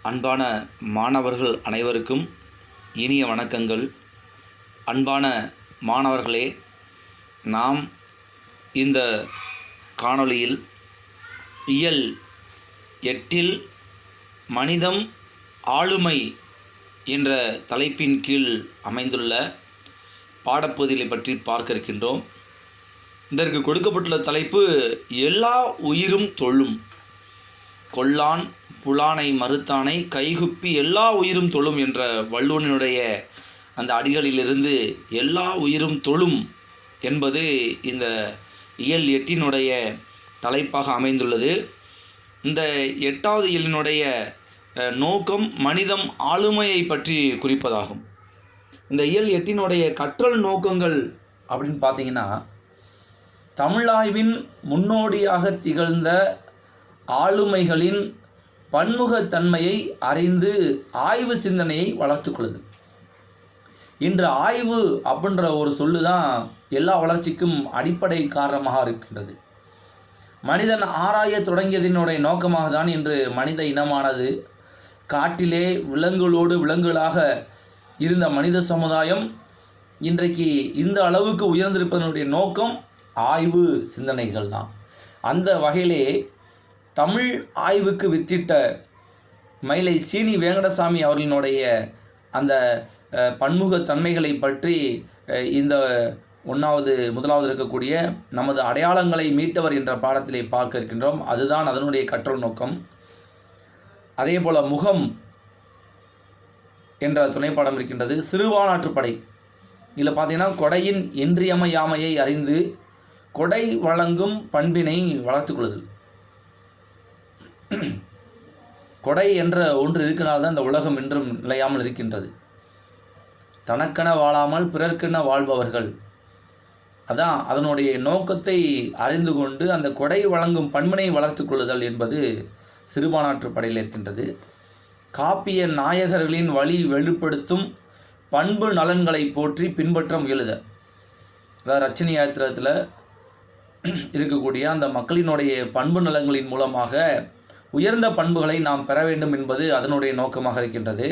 அன்பான மாணவர்கள் அனைவருக்கும் இனிய வணக்கங்கள். அன்பான மாணவர்களே, நாம் இந்த காணொளியில் இயல் 8இல் மனிதம் ஆளுமை என்ற தலைப்பின் கீழ் அமைந்துள்ள பாடப்பகுதிகளை பற்றி பார்க்க இருக்கின்றோம். இதற்கு கொடுக்கப்பட்டுள்ள தலைப்பு எல்லா உயிரும் தொழும். கொல்லான் புலானை மறுத்தானை கைகுப்பி எல்லா உயிரும் தொழும் என்ற வள்ளுவனுடைய அந்த அடிகளிலிருந்து எல்லா உயிரும் தொழும் என்பது இந்த இயல் 8இனுடைய தலைப்பாக அமைந்துள்ளது. இந்த 8வது இயலினுடைய நோக்கம் மனிதம் ஆளுமையை பற்றி குறிப்பதாகும். இந்த இயல் 8இனுடைய கற்றல் நோக்கங்கள் அப்படின்னு பார்த்தீங்கன்னா, தமிழாய்வின் முன்னோடியாக திகழ்ந்த ஆளுமைகளின் பன்முகத்தன்மையை அறிந்து ஆய்வு சிந்தனையை வளர்த்துக்கொள்ளுது. இன்று ஆய்வு அப்படின்ற ஒரு சொல்லு தான் எல்லா வளர்ச்சிக்கும் அடிப்படை காரணமாக இருக்கின்றது. மனிதன் ஆராய தொடங்கியதனுடைய நோக்கமாக தான் இன்று மனித இனமானது காட்டிலே விலங்குகளோடு விலங்குகளாக இருந்த மனித சமுதாயம் இன்றைக்கு இந்த அளவுக்கு உயர்ந்திருப்பதனுடைய நோக்கம் ஆய்வு சிந்தனைகள் தான். அந்த வகையிலே தமிழ் ஆய்வுக்கு வித்திட்ட மயிலை சீனி வேங்கடசாமி அவர்களினுடைய அந்த பன்முகத்தன்மைகளை பற்றி இந்த முதலாவது இருக்கக்கூடிய நமது அடையாளங்களை மீட்டவர் என்ற பாடத்திலே பார்க்க இருக்கின்றோம். அதுதான் அதனுடைய கற்றல் நோக்கம். அதே போல் முகம் என்ற துணைப்பாடம் இருக்கின்றது. சிறுபானாற்றுப்படை இதில் பார்த்தீங்கன்னா, கொடையின் இன்றியமையாமையை அறிந்து கொடை வழங்கும் பண்பினை வளர்த்துக்கொள்ளுதல். கொடை என்ற ஒன்று இருக்கிறனால்தான் இந்த உலகம் என்றும் நிலையாமல் இருக்கின்றது. தனக்கென வாழாமல் பிறர்க்கென வாழ்பவர்கள், அதான் அதனுடைய நோக்கத்தை அறிந்து கொண்டு அந்த கொடை வழங்கும் பண்பினை வளர்த்து கொள்ளுதல் என்பது சிறுபானாற்றுப்படையில் இருக்கின்றது. காப்பிய நாயகர்களின் வழி வெளிப்படுத்தும் பண்பு நலன்களை போற்றி பின்பற்ற முயலுதல். அதாவது ரச்சனை யாத்திரத்தில் இருக்கக்கூடிய அந்த மக்களினுடைய பண்பு நலன்களின் மூலமாக உயர்ந்த பண்புகளை நாம் பெற வேண்டும் என்பது அதனுடைய நோக்கமாக இருக்கின்றது.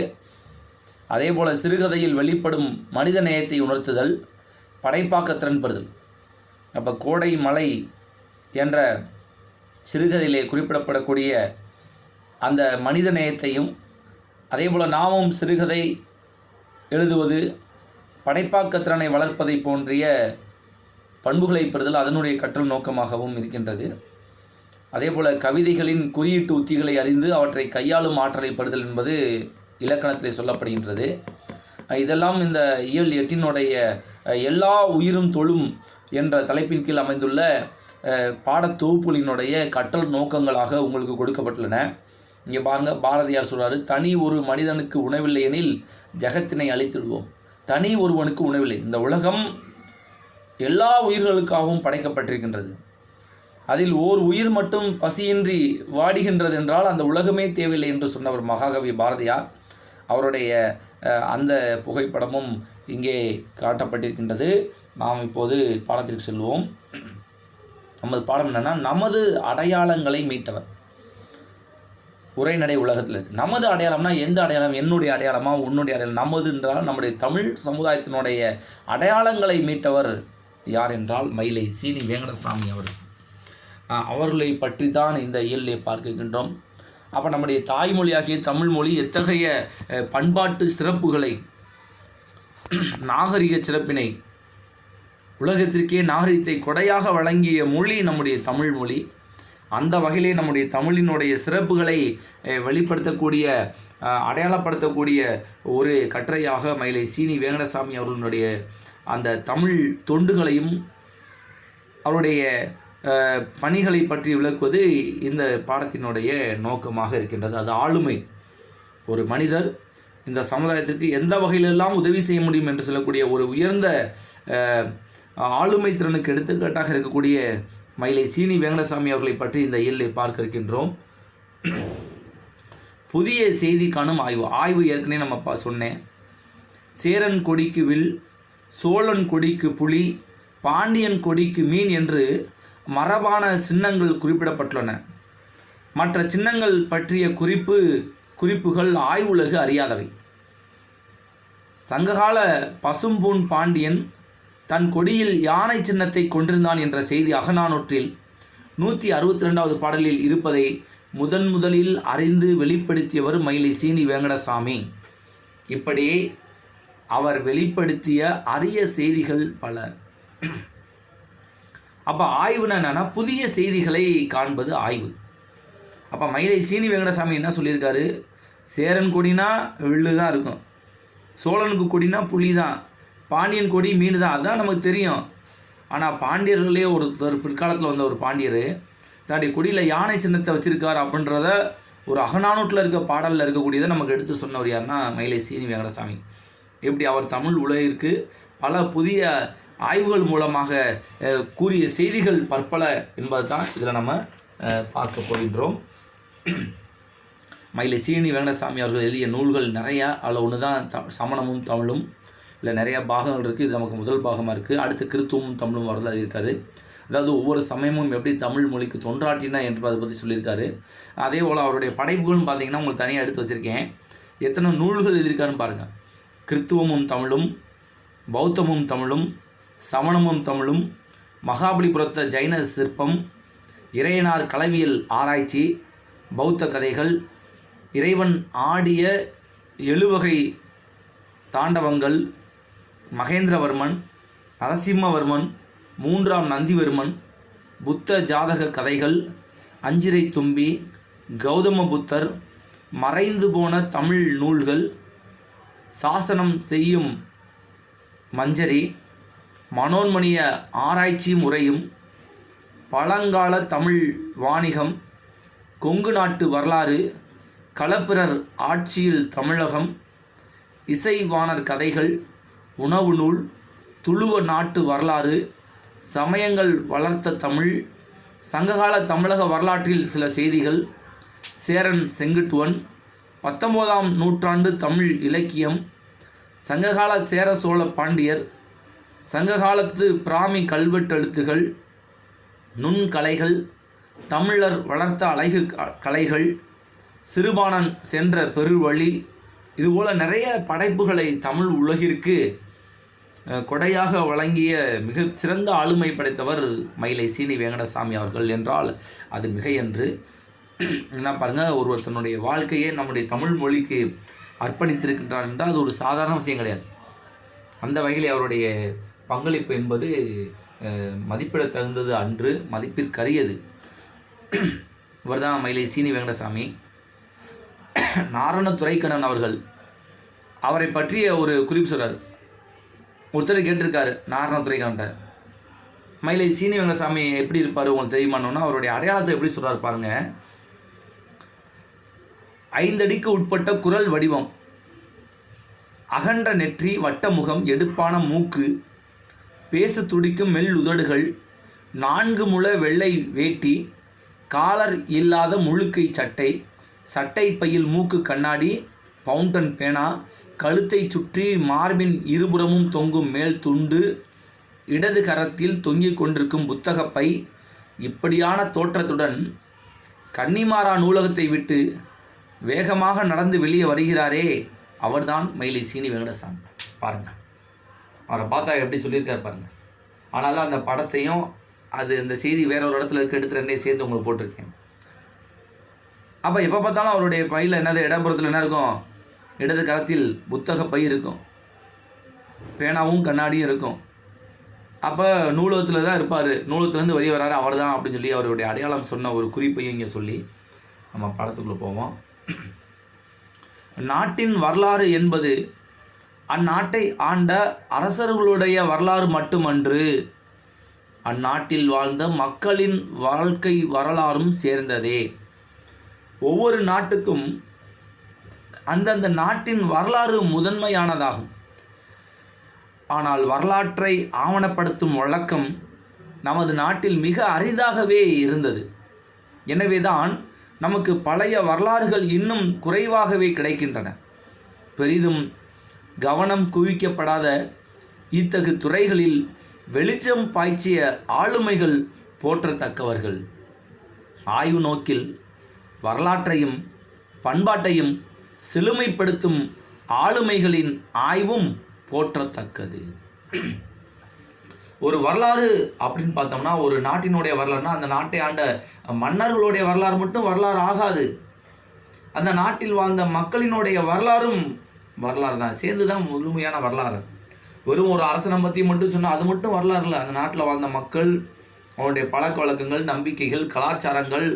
அதே போல் சிறுகதையில் வெளிப்படும் மனித நேயத்தை உணர்த்துதல், படைப்பாக்க திறன் பெறுதல். அப்போ கோடை மலை என்ற சிறுகதையிலே குறிப்பிடப்படக்கூடிய அந்த மனித நேயத்தையும், அதே போல் நாமும் சிறுகதை எழுதுவது, படைப்பாக்க திறனை வளர்ப்பதை போன்றிய பண்புகளை பெறுதல் அதனுடைய கற்றல் நோக்கமாகவும் இருக்கின்றது. அதே போல் கவிதைகளின் குறியீட்டு உத்திகளை அறிந்து அவற்றை கையாளும் ஆற்றலை பெறுதல் என்பது இலக்கணத்திலே சொல்லப்படுகின்றது. இதெல்லாம் இந்த இயல் 8இனுடைய எல்லா உயிரும் தொழும் என்ற தலைப்பின் கீழ் அமைந்துள்ள பாடத்தொகுப்புகளினுடைய கற்றல் நோக்கங்களாக உங்களுக்கு கொடுக்கப்பட்டுள்ளன. இங்கே பாருங்கள், பாரதியார் சொல்கிறார், தனி ஒரு மனிதனுக்கு உணவில்லை எனில் ஜெகத்தினை அழித்திடுவோம். தனி ஒருவனுக்கு உணவில்லை. இந்த உலகம் எல்லா உயிர்களுக்காகவும் படைக்கப்பட்டிருக்கின்றது. அதில் ஓர் உயிர் மட்டும் பசியின்றி வாடுகின்றது என்றால் அந்த உலகமே தேவையில்லை என்று சொன்னவர் மகாகவி பாரதியார். அவருடைய அந்த புகைப்படமும் இங்கே காட்டப்பட்டிருக்கின்றது. நாம் இப்போது பாடத்திற்கு செல்வோம். நமது பாடம் என்னென்னா, நமது அடையாளங்களை மீட்டவர். உரைநடை உலகத்தில் இருக்குது. நமது அடையாளம்னா எந்த அடையாளம்? என்னுடைய அடையாளமா, உன்னுடைய அடையாளம்? நமது என்றால் நம்முடைய தமிழ் சமுதாயத்தினுடைய அடையாளங்களை மீட்டவர் யார் என்றால் மயிலை சீனி வேங்கடசாமி அவர்களை பற்றி தான் இந்த இயலிலே பார்க்கின்றோம். அப்போ நம்முடைய தாய்மொழியாகிய தமிழ் மொழி எத்தகைய பண்பாட்டு சிறப்புகளை, நாகரிக சிறப்பினை, உலகத்திற்கே நாகரிகத்தை கொடையாக வழங்கிய மொழி நம்முடைய தமிழ் மொழி. அந்த வகையிலே நம்முடைய தமிழினுடைய சிறப்புகளை வெளிப்படுத்தக்கூடிய, அடையாளப்படுத்தக்கூடிய ஒரு கட்டுரையாக மயிலை சீனி வேங்கடசாமி அவர்களுடைய அந்த தமிழ் தொண்டுகளையும் அவருடைய பணிகளை பற்றி விளக்குவது இந்த பாடத்தினுடைய நோக்கமாக இருக்கின்றது. அது ஆளுமை. ஒரு மனிதர் இந்த சமுதாயத்திற்கு எந்த வகையிலெல்லாம் உதவி செய்ய முடியும் என்று சொல்லக்கூடிய ஒரு உயர்ந்த ஆளுமை திறனுக்கு எடுத்துக்காட்டாக இருக்கக்கூடிய மயிலை சீனி வேங்கடசாமி அவர்களை பற்றி இந்த இயலில் பார்க்க இருக்கின்றோம். புதிய செய்தி காணும் ஆய்வு ஏற்கனவே நம்ம சொன்னேன். சேரன் கொடிக்கு வில், சோழன் கொடிக்கு புலி, பாண்டியன் கொடிக்கு மீன் என்று மரபான சின்னங்கள் குறிப்பிடப்பட்டுள்ளன. மற்ற சின்னங்கள் பற்றிய குறிப்பு குறிப்புகள் ஆய்வுலகு அறியாதவை. சங்ககால பசும்பூன் பாண்டியன் தன் கொடியில் யானை சின்னத்தை கொண்டிருந்தான் என்ற செய்தி அகநானூற்றில் 162வது பாடலில் இருப்பதை முதலில் அறிந்து வெளிப்படுத்தியவர் மயிலை சீனி வெங்கடசாமி. இப்படி அவர் வெளிப்படுத்திய அரிய செய்திகள் பல. அப்போ ஆய்வுனா என்னன்னா புதிய செய்திகளை காண்பது ஆய்வு. அப்போ மயிலை சீனி வெங்கடசாமி என்ன சொல்லியிருக்காரு, சேரன் கொடினா வில்லு தான் இருக்கும், சோழனுக்கு கொடினா புலி தான், பாண்டியன் கொடி மீன் தான், அதுதான் நமக்கு தெரியும். ஆனால் பாண்டியர்களே ஒருத்தர் பிற்காலத்தில் வந்த ஒரு பாண்டியர் தன்னுடைய கொடியில் யானை சின்னத்தை வச்சுருக்கார் அப்படின்றத ஒரு அகநானூற்றில் இருக்க பாடலில் இருக்கக்கூடியதை நமக்கு எடுத்து சொன்னவர் யாருன்னா மயிலை சீனி வெங்கடசாமி. எப்படி அவர் தமிழ் உலகிற்கு பல புதிய ஆய்வுகள் மூலமாக கூறிய செய்திகள் பற்பல என்பது தான் இதில் நம்ம பார்க்க போகின்றோம். மயிலை சீனி வெங்கடசாமி அவர்கள் எழுதிய நூல்கள் நிறையா. அதில் ஒன்று தான் சமணமும் தமிழும். இல்லை நிறையா பாகங்கள் இருக்குது. இது நமக்கு முதல் பாகமாக இருக்குது. அடுத்து கிறித்துவமும் தமிழும் வரது எழுதியிருக்காரு. அதாவது ஒவ்வொரு சமயமும் எப்படி தமிழ் மொழிக்கு தொன்றாற்றினா என்று அதை பற்றி சொல்லியிருக்காரு. அதே போல் அவருடைய படைப்புகள்னு பார்த்தீங்கன்னா உங்களுக்கு தனியாக எடுத்து வச்சுருக்கேன். எத்தனை நூல்கள் எழுதியிருக்காருன்னு பாருங்கள். கிறித்துவமும் தமிழும், பௌத்தமும் தமிழும், சமணமும் தமிழும், மகாபலிபுரத்த ஜைன சிற்பம், இறையனார் களவியல் ஆராய்ச்சி, பௌத்த கதைகள், இறைவன் ஆடிய 7 வகை தாண்டவங்கள், மகேந்திரவர்மன், நரசிம்மவர்மன், 3ஆம் நந்திவர்மன், புத்த ஜாதக கதைகள், அஞ்சிரை தும்பி, கௌதம புத்தர், மறைந்து போன தமிழ் நூல்கள், சாசனம் செய்யும் மஞ்சரி, மனோன்மணிய ஆராய்ச்சி முறையும், பழங்கால தமிழ் வாணிகம், கொங்கு நாட்டு வரலாறு, களப்பிரர் ஆட்சியில் தமிழகம், இசைவாணர் கதைகள், உணவு நூல், துளுவ நாட்டு வரலாறு, சமயங்கள் வளர்த்த தமிழ், சங்ககால தமிழக வரலாற்றில் சில செய்திகள், சேரன் செங்குட்டுவன், 19ஆம் நூற்றாண்டு தமிழ் இலக்கியம், சங்ககால சேர சோழ பாண்டியர், சங்ககாலத்து பிராமி கல்வெட்டெழுத்துகள், நுண்கலைகள், தமிழர் வளர்த்த அழகு கலைகள், சிறுபாணன் சென்ற பெருவழி, இதுபோல் நிறைய படைப்புகளை தமிழ் உலகிற்கு கொடையாக வழங்கிய மிகச்சிறந்த ஆளுமை படைத்தவர் மயிலை சீனி வெங்கடசாமி அவர்கள் என்றால் அது மிகையன்று. என்ன பாருங்கள், ஒருவர் தன்னுடைய வாழ்க்கையை நம்முடைய தமிழ் மொழிக்கு அர்ப்பணித்திருக்கின்றார் என்றால் அது ஒரு சாதாரண விஷயம் கிடையாது. அந்த வகையில் அவருடைய பங்களிப்பு என்பது மதிப்பிட தகுந்தது அன்று, மதிப்பிற்கரியது. இவர் தான் மயிலை சீனி வெங்கடசாமி. நாரண துரைக்கண்ணன் அவர்கள் அவரை பற்றிய ஒரு குறிப்பு சொல்கிறார். ஒருத்தர் கேட்டிருக்காரு நாரண துரைக்கண்ணன், மயிலை சீனி வெங்கடசாமி எப்படி இருப்பார் உங்களுக்கு தெரியுமானோன்னா அவருடைய அடையாளத்தை எப்படி சொல்கிறார் பாருங்கள். 5 அடிக்கு உட்பட்ட குரல் வடிவம், அகன்ற நெற்றி, வட்டமுகம், எடுப்பான மூக்கு, பேச துடிக்கும் மெல் உதடுகள், 4 முழ வெள்ளை வேட்டி, காலர் இல்லாத முழுக்கை சட்டை, சட்டை பையில் மூக்கு கண்ணாடி, பவுண்டன் பேனா, கழுத்தை சுற்றி மார்பின் இருபுறமும் தொங்கும் மேல் துண்டு, இடது கரத்தில் தொங்கிக் கொண்டிருக்கும் புத்தகப்பை, இப்படியான தோற்றத்துடன் கன்னிமாரா நூலகத்தை விட்டு வேகமாக நடந்து வெளியே வருகிறாரே, அவர்தான் மயிலை சீனி வெங்கடசாமி. பாருங்கள், அவரை பார்த்தா எப்படி சொல்லியிருக்கார் பாருங்கள். ஆனாலும் அந்த படத்தையும் இந்த செய்தி வேற ஒரு இடத்துல எடுத்து 2 சேர்த்து உங்களுக்கு போட்டிருக்கேன். அப்போ எப்போ பார்த்தாலும் அவருடைய பையில் என்னது, இடப்புறத்தில் என்ன இருக்கும், இடது கரத்தில் புத்தக பை இருக்கும், பேனாவும் கண்ணாடியும் இருக்கும். அப்போ நூலகத்தில் தான் இருப்பார், நூலகத்துலேருந்து வெளியே வராரு அவர் தான் அப்படின்னு சொல்லி அவருடைய அடையாளம் சொன்ன ஒரு குறிப்பையும் இங்கே சொல்லி நம்ம படத்துக்குள்ளே போவோம். நாட்டின் வரலாறு என்பது அந்நாட்டை ஆண்ட அரசர்களுடைய வரலாறு மட்டுமன்று, அந்நாட்டில் வாழ்ந்த மக்களின் வாழ்க்கை வரலாறும் சேர்ந்ததே. ஒவ்வொரு நாட்டுக்கும் அந்தந்த நாட்டின் வரலாறு முதன்மையானதாகும். ஆனால் வரலாற்றை ஆவணப்படுத்தும் வழக்கம் நமது நாட்டில் மிக அரிதாகவே இருந்தது. எனவேதான் நமக்கு பழைய வரலாறுகள் இன்னும் குறைவாகவே கிடைக்கின்றன. பெரிதும் கவனம் குவிக்கப்படாத இத்தகு துறைகளில் வெளிச்சம் பாய்ச்சிய ஆளுமைகள் போற்றத்தக்கவர்கள். ஆய்வு நோக்கில் வரலாற்றையும் பண்பாட்டையும் செழுமைப்படுத்தும் ஆளுமைகளின் ஆய்வும் போற்றத்தக்கது. ஒரு வரலாறு அப்படின்னு பார்த்தோம்னா, ஒரு நாட்டினுடைய வரலாறுனா அந்த நாட்டை ஆண்ட மன்னர்களுடைய வரலாறு மட்டும் வரலாறு ஆகாது. அந்த நாட்டில் வாழ்ந்த மக்களினுடைய வரலாறும் வரலாறு தான், சேர்ந்து தான் முழுமையான வரலாறு. வெறும் ஒரு அரசனை பற்றி மட்டும் சொன்னால் அது மட்டும் வரலாறு இல்லை. அந்த நாட்டில் வாழ்ந்த மக்கள், அவனுடைய பழக்க வழக்கங்கள், நம்பிக்கைகள், கலாச்சாரங்கள்,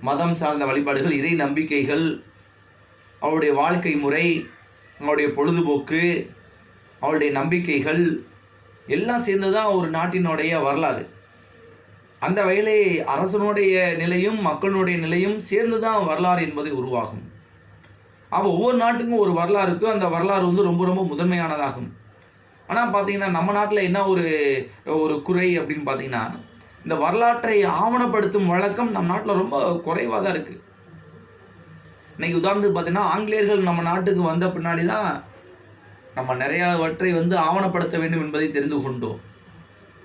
மதம் சார்ந்த வழிபாடுகள், இறை நம்பிக்கைகள், அவருடைய வாழ்க்கை முறை, அவருடைய பொழுதுபோக்கு, அவருடைய நம்பிக்கைகள் எல்லாம் சேர்ந்து தான் ஒரு நாட்டினுடைய வரலாறு. அந்த வகையிலே அரசனுடைய நிலையும் மக்களுடைய நிலையும் சேர்ந்து தான் வரலாறு என்பது உருவாகும். அப்போ ஒவ்வொரு நாட்டுக்கும் ஒரு வரலாறு இருக்குது. அந்த வரலாறு வந்து ரொம்ப ரொம்ப முதன்மையானதாகும். ஆனால் பார்த்தீங்கன்னா நம்ம நாட்டில் என்ன ஒரு குறை அப்படின்னு பார்த்தீங்கன்னா, இந்த வரலாற்றை ஆவணப்படுத்தும் வழக்கம் நம்ம நாட்டில் ரொம்ப குறைவாக தான் இருக்குது. இன்றைக்கி உதாரணத்துக்கு பார்த்தீங்கன்னா, ஆங்கிலேயர்கள் நம்ம நாட்டுக்கு வந்த பின்னாடி தான் நம்ம நிறையாவற்றை வந்து ஆவணப்படுத்த வேண்டும் என்பதை தெரிந்து கொண்டோம்.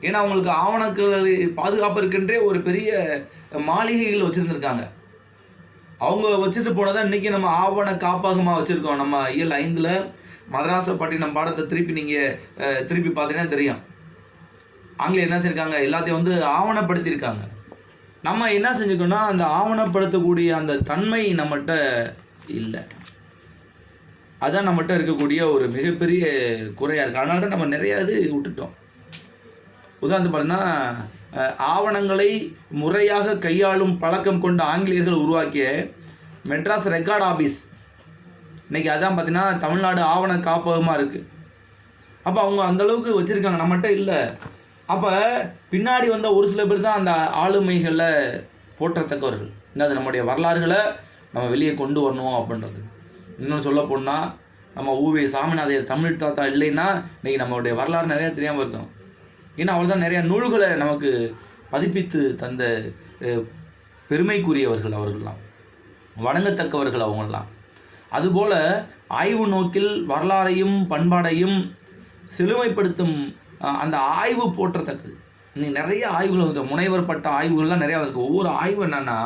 ஏன்னா அவங்களுக்கு ஆவணங்களை பாதுகாப்பதற்கென்றே ஒரு பெரிய மாளிகைகள் வச்சுருந்துருக்காங்க. அவங்க வச்சுட்டு போனதான் இன்றைக்கி நம்ம ஆவண காப்பகமாக வச்சுருக்கோம். நம்ம இயல் 5 மதராசப்பட்டினம் பாடத்தை திருப்பி பார்த்தீங்கன்னா தெரியும். ஆங்கிலேயர் என்ன செஞ்சுருக்காங்க, எல்லாத்தையும் வந்து ஆவணப்படுத்தியிருக்காங்க. நம்ம என்ன செஞ்சுக்கோன்னா, அந்த ஆவணப்படுத்தக்கூடிய அந்த தன்மை நம்மகிட்ட இல்லை. அதுதான் நம்மகிட்ட இருக்கக்கூடிய ஒரு மிகப்பெரிய குறையாக இருக்குது. அதனால தான் நம்ம நிறையா இது விட்டுட்டோம். உதாரணத்துக்கு பார்த்தீங்கன்னா, ஆவணங்களை முறையாக கையாளும் பழக்கம் கொண்ட ஆங்கிலேயர்கள் உருவாக்கிய மெட்ராஸ் ரெக்கார்ட் ஆஃபீஸ் இன்றைக்கி அதான் பார்த்தீங்கன்னா தமிழ்நாடு ஆவண காப்பகமாக இருக்குது. அப்போ அவங்க அந்தளவுக்கு வச்சுருக்காங்க, நம்மகிட்ட இல்லை. அப்போ பின்னாடி வந்த ஒரு சில பேர் தான் அந்த ஆளுமைகளை போற்றத்தக்கவர்கள். அது நம்முடைய வரலாறுகளை நம்ம வெளியே கொண்டு வரணும் அப்படின்றது. இன்னும் சொல்ல போனால், நம்ம ஊவே சாமிநாதையர் தமிழ் தாத்தா இல்லைன்னா இன்றைக்கி நம்மளுடைய வரலாறு நிறையா தெரியாமல் இருக்கும். ஏன்னா அவர் தான் நிறையா நூல்களை நமக்கு பதிப்பித்து தந்த பெருமைக்குரியவர்கள். அவர்கள்லாம் வணங்கத்தக்கவர்கள் அவங்களாம். அதுபோல் ஆய்வு நோக்கில் வரலாறையும் பண்பாடையும் செழுமைப்படுத்தும் அந்த ஆய்வு போற்றத்தக்கது. இன்னைக்கு நிறைய ஆய்வுகள் வந்து முனைவர் பட்ட ஆய்வுகள்லாம் நிறையா இருக்குது. ஒவ்வொரு ஆய்வு என்னென்னா,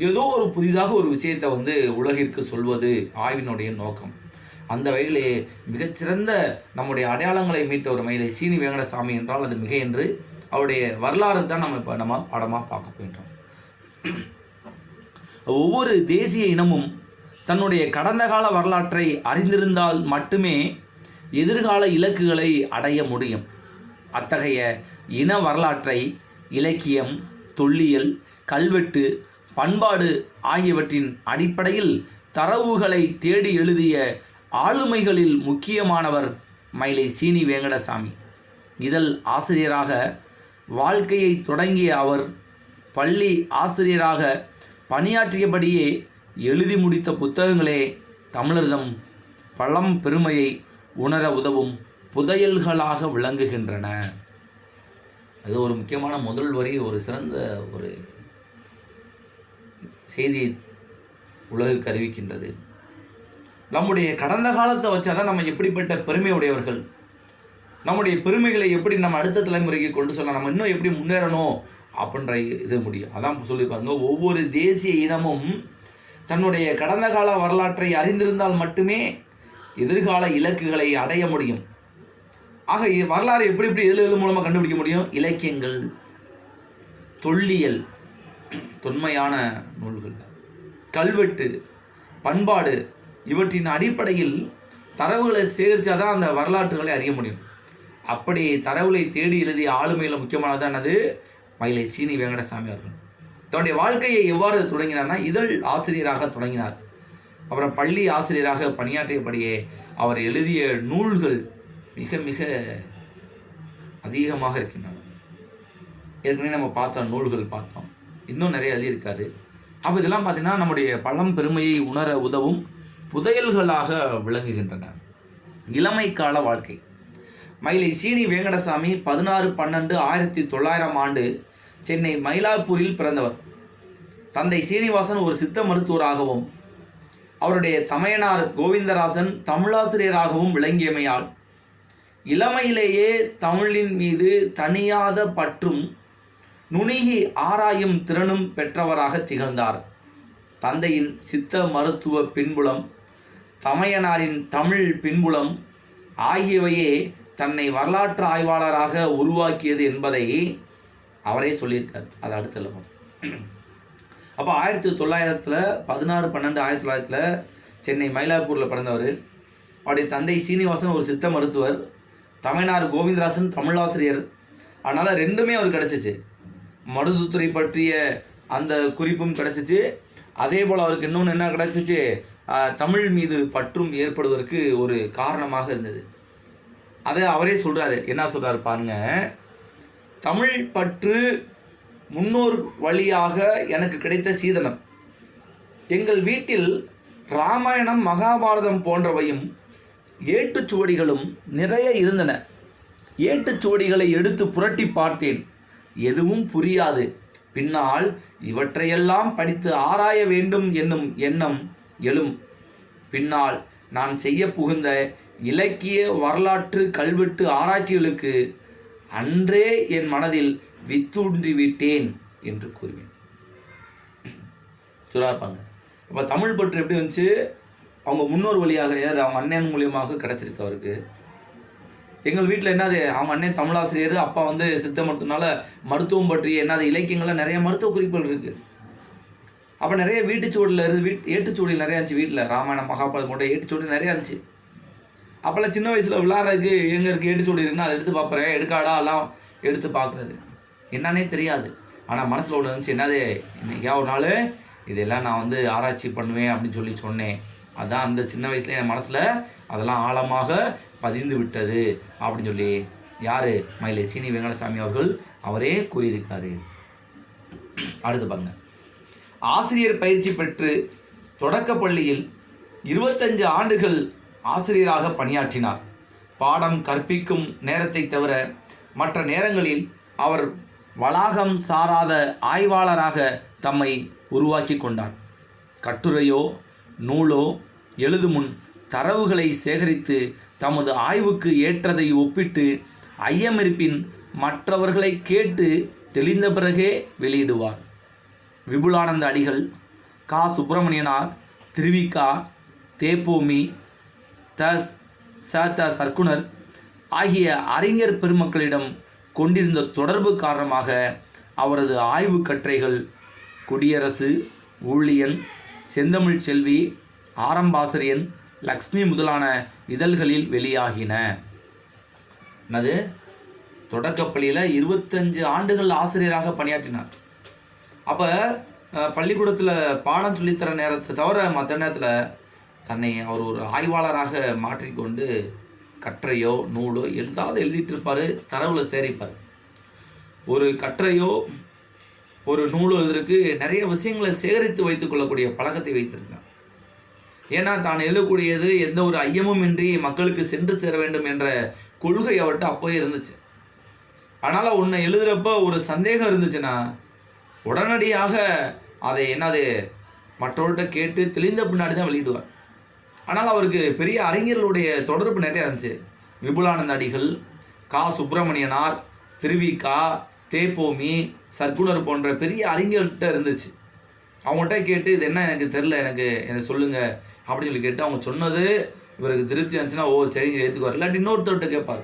ஏதோ ஒரு புதிதாக ஒரு விஷயத்தை வந்து உலகிற்கு சொல்வது ஆய்வினுடைய நோக்கம். அந்த வகையிலே மிகச்சிறந்த நம்முடைய அடையாளங்களை மீட்ட ஒரு மயிலை சீனி வேங்கடசாமி என்றால் அது மிக என்று அவருடைய வரலாறு தான் நம்ம பாடமாக பார்க்க போகின்றோம். ஒவ்வொரு தேசிய இனமும் தன்னுடைய கடந்த கால வரலாற்றை அறிந்திருந்தால் மட்டுமே எதிர்கால இலக்குகளை அடைய முடியும். அத்தகைய இன வரலாற்றை இலக்கியம், தொல்லியல், கல்வெட்டு, பண்பாடு ஆகியவற்றின் அடிப்படையில் தரவுகளை தேடி எழுதிய ஆளுமைகளில் முக்கியமானவர் மயிலை சீனி வேங்கடசாமி. இதழ் ஆசிரியராக வாழ்க்கையை தொடங்கிய அவர் பள்ளி ஆசிரியராக பணியாற்றியபடியே எழுதி முடித்த புத்தகங்களே தமிழர்தம் பழம் பெருமையை உணர உதவும் புதையல்களாக விளங்குகின்றன. அது ஒரு முக்கியமான முதல் வரி, ஒரு சிறந்த ஒரு செய்தியை உலகுக்கு அறிவிக்கின்றது. நம்முடைய கடந்த காலத்தை வச்சாதான் நம்ம எப்படிப்பட்ட பெருமை உடையவர்கள், நம்முடைய பெருமைகளை எப்படி நம்ம அடுத்த தலைமுறைக்கு கொண்டு செல்லலாம், நம்ம இன்னும் எப்படி முன்னேறணும் அப்படின்ற இது முடியும். அதான் சொல்லியிருப்பாங்க, ஒவ்வொரு தேசிய இனமும் தன்னுடைய கடந்த கால வரலாற்றை அறிந்திருந்தால் மட்டுமே எதிர்கால இலக்குகளை அடைய முடியும். ஆக வரலாறு எப்படி எது மூலமாக கண்டுபிடிக்க முடியும்? இலக்கியங்கள், தொல்லியல், தொன்மையான நூல்கள், கல்வெட்டு, பண்பாடு இவற்றின் அடிப்படையில் தரவுகளை சேகரித்தாதான் அந்த வரலாற்றுகளை அறிய முடியும். அப்படி தரவுகளை தேடி எழுதிய ஆளுமையில் முக்கியமானதானது மயிலை சீனி வேங்கடசாமி அவர்கள். தன்னுடைய வாழ்க்கையை எவ்வாறு தொடங்கினார்னா, இதழ் ஆசிரியராக தொடங்கினார். அப்புறம் பள்ளி ஆசிரியராக பணியாற்றியபடியே அவர் எழுதிய நூல்கள் மிக மிக அதிகமாக இருக்கின்றன. ஏற்கனவே நம்ம பார்த்த நூல்கள் பார்த்தோம், இன்னும் நிறைய எழுதியிருக்காரு. அப்போ இதெல்லாம் பார்த்திங்கன்னா நம்முடைய பழம் பெருமையை உணர உதவும் புதையல்களாக விளங்குகின்றன. இளமை கால வாழ்க்கை. மயிலை சீனி வேங்கடசாமி 16/12/1900 சென்னை மயிலாப்பூரில் பிறந்தவர். தந்தை சீனிவாசன் ஒரு சித்த மருத்துவராகவும் அவருடைய தமையனார் கோவிந்தராசன் தமிழாசிரியராகவும் விளங்கியமையால் இளமையிலேயே தமிழின் மீது தனியாத பற்றும் நுணுகி ஆராயும் திறனும் பெற்றவராக திகழ்ந்தார். தந்தையின் சித்த மருத்துவ பின்புலம், தமையனாரின் தமிழ் பின்புலம் ஆகியவையே தன்னை வரலாற்று ஆய்வாளராக உருவாக்கியது என்பதை அவரே சொல்லியிருக்கார். அது அடுத்த லெவல். அப்போ 16/12/1900 சென்னை மயிலாப்பூரில் பிறந்தவர். அவருடைய தந்தை சீனிவாசன் ஒரு சித்த மருத்துவர், தமிழ்நாடு கோவிந்தராசன் தமிழாசிரியர். அதனால் ரெண்டுமே அவர் கிடச்சிச்சு. மருத்துவத்துறை பற்றிய அந்த குறிப்பும் கிடச்சிச்சு, அதே போல் அவருக்கு இன்னொன்று என்ன கிடச்சிச்சு, தமிழ் மீது பற்றும் ஏற்படுவதற்கு ஒரு காரணமாக இருந்தது. அதை அவரே சொல்கிறாரு. என்ன சொல்கிறாரு பாருங்க, தமிழ் பற்று முன்னோர் வழியாக எனக்கு கிடைத்த சீதனம். எங்கள் வீட்டில் இராமாயணம் மகாபாரதம் போன்றவையும் ஏட்டுச்சுவடிகளும் நிறைய இருந்தன. ஏட்டுச்சுவடிகளை எடுத்து புரட்டி பார்த்தேன், எதுவும் புரியாது. பின்னால் இவற்றையெல்லாம் படித்து ஆராய வேண்டும் என்னும் எண்ணம் எழும். பின்னால் நான் செய்ய புகுந்த இலக்கிய வரலாற்று கல்வெட்டு ஆராய்ச்சிகளுக்கு அன்றே என் மனதில் வித்தூன்றிவிட்டேன் என்று கூறுவேன். சொல்லிருப்பாங்க. அப்போ தமிழ் பற்று எப்படி வந்துச்சு, அவங்க முன்னோர் வழியாக, அவங்க அண்ணன் மூலியமாக கிடச்சிருக்கு அவருக்கு. எங்கள் வீட்டில் என்னது, அவங்க அண்ணன் தமிழாசிரியர், அப்பா வந்து சித்த மருத்துவனால மருத்துவம் பற்றிய என்னது இலக்கியங்களில் நிறைய மருத்துவ குறிப்புகள் இருக்குது. அப்போ நிறைய வீட்டுச்சூடில் இருந்து ஏட்டுச்சூடியில் நிறையா இருந்துச்சு. வீட்டில் ராமாயணம் மகாபாரதம் போன்ற ஏட்டுச்சூடி நிறையா இருந்துச்சு. அப்போல்லாம் சின்ன வயசில் விளாட்றதுக்கு எங்கே இருக்குது ஏட்டுச்சூடி இருக்குன்னா அதை எடுத்து பார்ப்பேன், எடுக்காடா எல்லாம் எடுத்து பார்க்குறது என்னன்னே தெரியாது. ஆனால் மனசில் ஒன்று இருந்துச்சு, என்னது இன்றைக்கா ஒரு நாள் இதெல்லாம் நான் வந்து ஆராய்ச்சி பண்ணுவேன் அப்படின்னு சொன்னேன். அதுதான் அந்த சின்ன வயசுல என் மனசில் அதெல்லாம் ஆழமாக பதிந்து விட்டது அப்படின்னு சொல்லி யார், மயிலை சீனி வெங்கடசாமி அவர்கள் அவரே கூறியிருக்காரு. அடுத்து பாருங்க, ஆசிரியர் பயிற்சி பெற்று தொடக்கப்பள்ளியில் 25 ஆண்டுகள் ஆசிரியராக பணியாற்றினார். பாடம் கற்பிக்கும் நேரத்தை தவிர மற்ற நேரங்களில் அவர் வளாகம் சாராத ஆய்வாளராக தம்மை உருவாக்கி கொண்டார். கட்டுரையோ நூலோ எழுதுமுன் தரவுகளை சேகரித்து தமது ஆய்வுக்கு ஏற்றதை ஒப்பிட்டு ஐயமிருப்பின் மற்றவர்களை கேட்டு தெளிந்த பிறகே வெளியிடுவார். விபுலானந்த அடிகள், கா சுப்பிரமணியனார், திருவிக்கா, தேப்போமி, சர்க்குணர் ஆகிய அறிஞர் பெருமக்களிடம் கொண்டிருந்த தொடர்பு காரணமாக அவரது ஆய்வு கட்டுரைகள் குடியரசு, ஊழியன், செந்தமிழ் செல்வி, ஆரம்பாசிரியன், லக்ஷ்மி முதலான இதழ்களில் வெளியாகின. அது தொடக்கப்பள்ளியில் 25 ஆண்டுகள் ஆசிரியராக பணியாற்றினார். அப்போ பள்ளிக்கூடத்தில் பாடம் சொல்லித்தர நேரத்தை தவிர மற்ற நேரத்தில் தன்னை அவர் ஒரு ஆய்வாளராக மாற்றிக்கொண்டு கட்டுரையோ நூலோ எழுதிட்டு இருப்பார், தரவில் சேரிப்பார். ஒரு கட்டுரையோ ஒரு நூலோ எழுதுறதுக்கு நிறைய விஷயங்களை சேகரித்து வைத்துக் கொள்ளக்கூடிய பழக்கத்தை வைத்திருந்தார். ஏன்னா தான் எழுதக்கூடியது எந்த ஒரு ஐயமும் இன்றி மக்களுக்கு சென்று சேர வேண்டும் என்ற கொள்கை அவர்கிட்ட அப்போயே இருந்துச்சு. அதனால் ஒன்று எழுதுகிறப்ப ஒரு சந்தேகம் இருந்துச்சுன்னா உடனடியாக அதை என்னது மற்றவர்கிட்ட கேட்டு தெளிந்த பின்னாடி தான் வெளியிடுவார். ஆனால் அவருக்கு பெரிய அறிஞர்களுடைய தொடர்பு நிறையா இருந்துச்சு. விபுலானந்த அடிகள், கா சுப்பிரமணியனார், திருவிக்கா, தேப்போமி, சர்க்குணர் போன்ற பெரிய அறிஞர்கிட்ட இருந்துச்சு. அவங்கள்ட்ட கேட்டு இது என்ன எனக்கு தெரில, எனக்கு சொல்லுங்கள் அப்படின்னு சொல்லி கேட்டு அவங்க சொன்னது இவருக்கு திருப்தி இருந்துச்சுன்னா ஓ சரிங்க ஏற்றுக்குவார், இல்லாட்டி இன்னொருத்தர்கிட்ட கேட்பார்.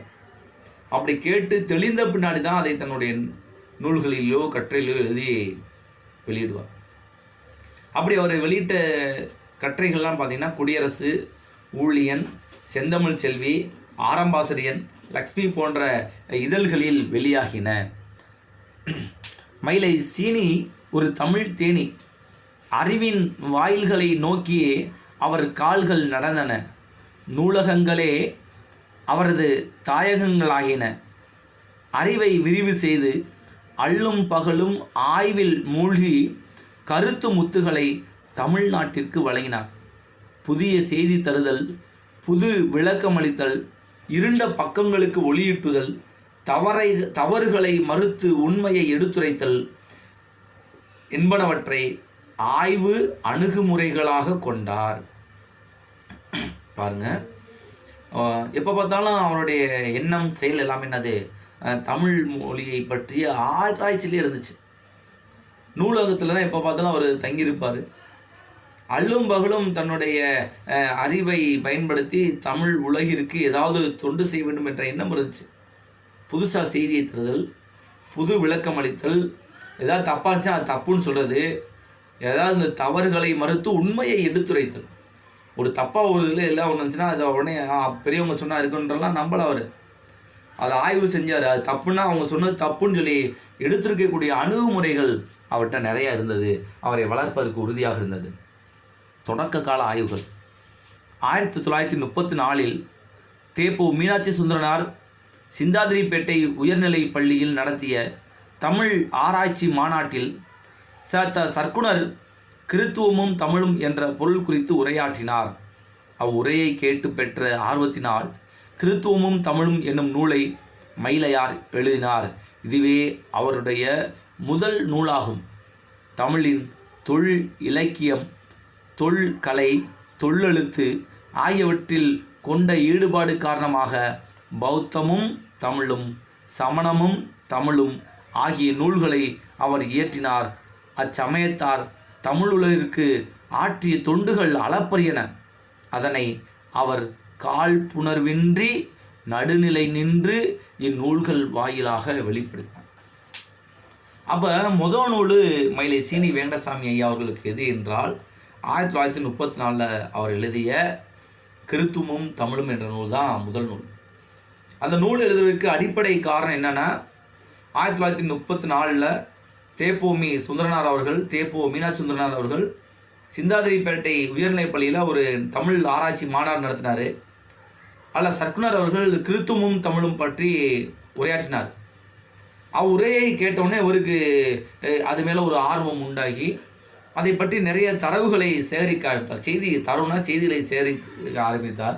அப்படி கேட்டு தெளிந்த பின்னாடி தான் அதை தன்னுடைய நூல்களிலோ கட்டுரையிலோ எழுதி வெளியிடுவார். அப்படி அவர் வெளியிட்ட கட்டுரைகள்லாம் பார்த்திங்கன்னா குடியரசு, ஊழியன், செந்தமிழ் செல்வி, ஆரம்பாசிரியன், லக்ஷ்மி போன்ற இதழ்களில் வெளியாகின. மயிலை சீனி ஒரு தமிழ் தேனி. அறிவின் வாயில்களை நோக்கியே அவர் கால்கள் நடந்தன. நூலகங்களே அவரது தாயகங்களாகின. அறிவை விரிவு செய்து அள்ளும் பகலும் ஆய்வில் மூழ்கி கருத்து முத்துகளை தமிழ்நாட்டிற்கு வழங்கினார். புதிய செய்தி தருதல், புது விளக்கமளித்தல், இருண்ட பக்கங்களுக்கு ஒளியூட்டுதல், தவறுகளை மறுத்து உண்மையை எடுத்துரைத்தல் என்பனவற்றை ஆய்வு அணுகுமுறைகளாக கொண்டார். பாருங்க, எப்போ பார்த்தாலும் அவருடைய எண்ணம் செயல் எல்லாமே என்னது தமிழ் மொழியை பற்றிய ஆராய்ச்சியிலே இருந்துச்சு. நூலகத்தில் தான் எப்போ பார்த்தாலும் அவர் தங்கியிருப்பார். அல்லும் பகலும் தன்னுடைய அறிவை பயன்படுத்தி தமிழ் உலகிற்கு ஏதாவது தொண்டு செய்ய வேண்டும் என்ற எண்ணம் இருந்துச்சு. புதுசாக செய்தியை தருதல், புது விளக்கம் அளித்தல், ஏதாவது தப்பாக இருந்துச்சா அது தப்புன்னு சொல்கிறது, ஏதாவது இந்த தவறுகளை மறுத்து உண்மையை எடுத்துரைத்தல். ஒரு தப்பாக ஒரு இதில் எல்லாம் ஒன்று இருந்துச்சுன்னா அதை உடனே பெரியவங்க சொன்னால் இருக்குன்றலாம் நம்பல. அவர் அதை ஆய்வு செஞ்சார். அது தப்புன்னா அவங்க சொன்னது தப்புன்னு சொல்லி எடுத்திருக்கக்கூடிய அணுகுமுறைகள் அவர்கிட்ட நிறையா இருந்தது. அவரை வளர்ப்பதற்கு உறுதியாக இருந்தது. தொடக்க கால ஆய்வுகள் 1934 தேப்போ மீனாட்சி சுந்தரனார் சிந்தாதிரிப்பேட்டை உயர்நிலை பள்ளியில் நடத்திய தமிழ் ஆராய்ச்சி மாநாட்டில் சர்க்குணர் கிறித்துவமும் தமிழும் என்ற பொருள் குறித்து உரையாற்றினார். அவ்வுரையை கேட்டு பெற்ற ஆர்வத்தினால் கிறித்துவமும் தமிழும் என்னும் நூலை மயிலையார் எழுதினார். இதுவே அவருடைய முதல் நூலாகும். தமிழின் தொல் இலக்கியம், தொல்கலை, தொல்லெழுத்து ஆகியவற்றில் கொண்ட ஈடுபாடு காரணமாக பௌத்தமும் தமிழும், சமணமும் தமிழும் ஆகிய நூல்களை அவர் இயற்றினார். அச்சமயத்தார் தமிழுலகிற்கு ஆற்றிய தொண்டுகள் அளப்பரியன. அதனை அவர் காழ்ப்புணர்வின்றி நடுநிலை நின்று இந்நூல்கள் வாயிலாக வெளிப்படுத்தினார். அப்போ முதல் நூல் மயிலை சீனி வேங்கடசாமி ஐயா அவர்களுக்கு எது என்றால் 1934 அவர் எழுதிய கிறித்துவமும் தமிழும் என்ற நூல் தான் முதல் நூல். அந்த நூல் எழுதுவதற்கு அடிப்படை காரணம் என்னென்னா, 1934 தேப்போ மீனாட்சி சுந்தரனார் அவர்கள் சிந்தாதிரிப்பேட்டை உயர்நிலைப் பள்ளியில் ஒரு தமிழ் ஆராய்ச்சி மாநாடு நடத்தினார். அதில் சர்க்குணர் அவர்கள் கிறித்துவமும் தமிழும் பற்றி உரையாற்றினார். உரையை கேட்டவுடனே அவருக்கு அது மேலே ஒரு ஆர்வம் உண்டாகி அதை பற்றி நிறைய தரவுகளை சேகரிக்க ஆரம்பித்தார். செய்திகளை சேகரிக்க ஆரம்பித்தார்.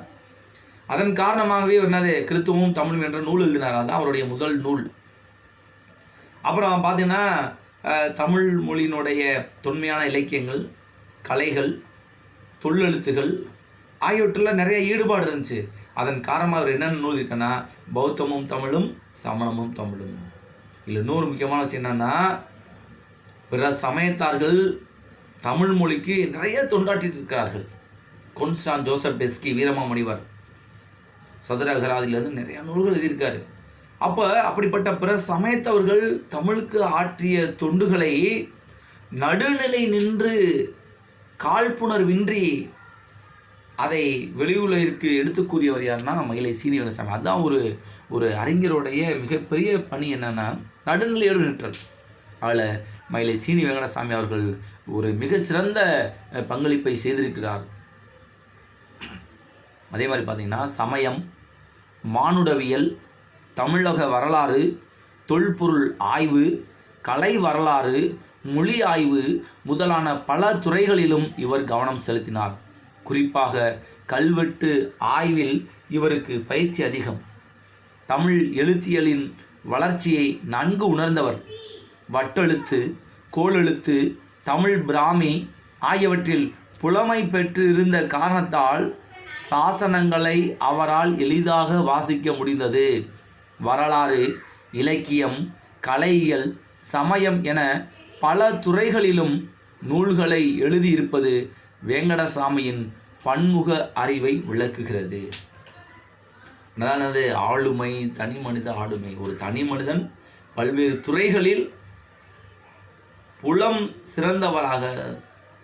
அதன் காரணமாகவே என்னது கிறித்துவமும் தமிழும் என்ற நூல் எழுதினார். அதுதான் அவருடைய முதல் நூல். அப்புறம் பார்த்தீங்கன்னா தமிழ் மொழியினுடைய தொன்மையான இலக்கியங்கள், கலைகள், தொல்லெழுத்துகள் ஆகியவற்றில் நிறைய ஈடுபாடு இருந்துச்சு. அதன் காரணமாக அவர் என்னென்ன நூல் இருக்குன்னா பௌத்தமும் தமிழும், சமணமும் தமிழும். இல்லை இன்னொரு முக்கியமான விஷயம் என்னென்னா, பிற சமயத்தார்கள் தமிழ் மொழிக்கு நிறைய தொண்டாற்றிட்டு இருக்கிறார்கள். கொன்ஸ்டான் ஜோசப் பெஸ்கி, வீரமாமுனிவர், சதுரகராதியிலிருந்து நிறைய நூல்கள் எழுதியிருக்காரு. அப்போ அப்படிப்பட்ட பிற சமயத்தவர்கள் தமிழுக்கு ஆற்றிய தொண்டுகளை நடுநிலை நின்று காழ்ப்புணர்வின்றி அதை வெளியுலகிற்கு எடுத்துக்கூறியவர் யாருன்னா மயிலை சீனி வேங்கடசாமி. அதுதான் ஒரு அறிஞருடைய மிகப்பெரிய பணி என்னென்னா நடுநிலையோடு நிற்றல். அதில் மயிலை சீனி வேங்கடசாமி அவர்கள் ஒரு மிகச்சிறந்த பங்களிப்பை செய்திருக்கிறார். அதே மாதிரி பார்த்திங்கன்னா சமயம், மானுடவியல், தமிழக வரலாறு, தொல்பொருள் ஆய்வு, கலை வரலாறு, மொழி ஆய்வு முதலான பல துறைகளிலும் இவர் கவனம் செலுத்தினார். குறிப்பாக கல்வெட்டு ஆய்வில் இவருக்கு பயிற்சி அதிகம். தமிழ் எழுத்தியலின் வளர்ச்சியை நன்கு உணர்ந்தவர். வட்டெழுத்து, கோலெழுத்து, தமிழ் பிராமி ஆகியவற்றில் புலமை பெற்று இருந்த காரணத்தால் சாசனங்களை அவரால் எளிதாக வாசிக்க முடிந்தது. வரலாறு, இலக்கியம், கலையியல், சமயம் என பல துறைகளிலும் நூல்களை எழுதியிருப்பது வேங்கடசாமியின் பன்முக அறிவை விளக்குகிறது. அதாவது ஆளுமை, தனி மனித ஆளுமை. ஒரு தனி மனிதன் பல்வேறு துறைகளில் புலம் சிறந்தவராக,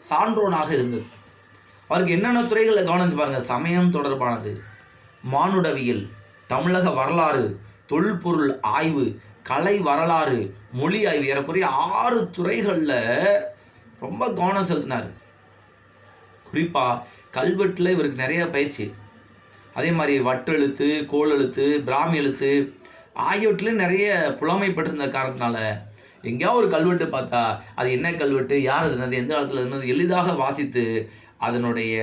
சான்றோனாக இருந்தது. அவருக்கு என்னென்ன துறைகளில் கவனிச்சு பாருங்கள். சமயம் தொடர்பானது, மானுடவியல், தமிழக வரலாறு, தொல்பொருள் ஆய்வு, கலை வரலாறு, மொழி ஆய்வு, ஏறக்குறைய 6 துறைகளில் ரொம்ப கவனம் செலுத்தினார். குறிப்பாக கல்வெட்டில் இவருக்கு நிறைய பயிற்சி. அதே மாதிரி வட்டெழுத்து, கோலெழுத்து, பிராமி எழுத்து ஆகியவற்றிலும் நிறைய புலமை பெற்றிருந்த காரணத்தினால எங்கேயாவது ஒரு கல்வெட்டு பார்த்தா அது என்ன கல்வெட்டு, யார் இருந்தது, எந்த காலத்தில் இருந்தது எளிதாக வாசித்து அதனுடைய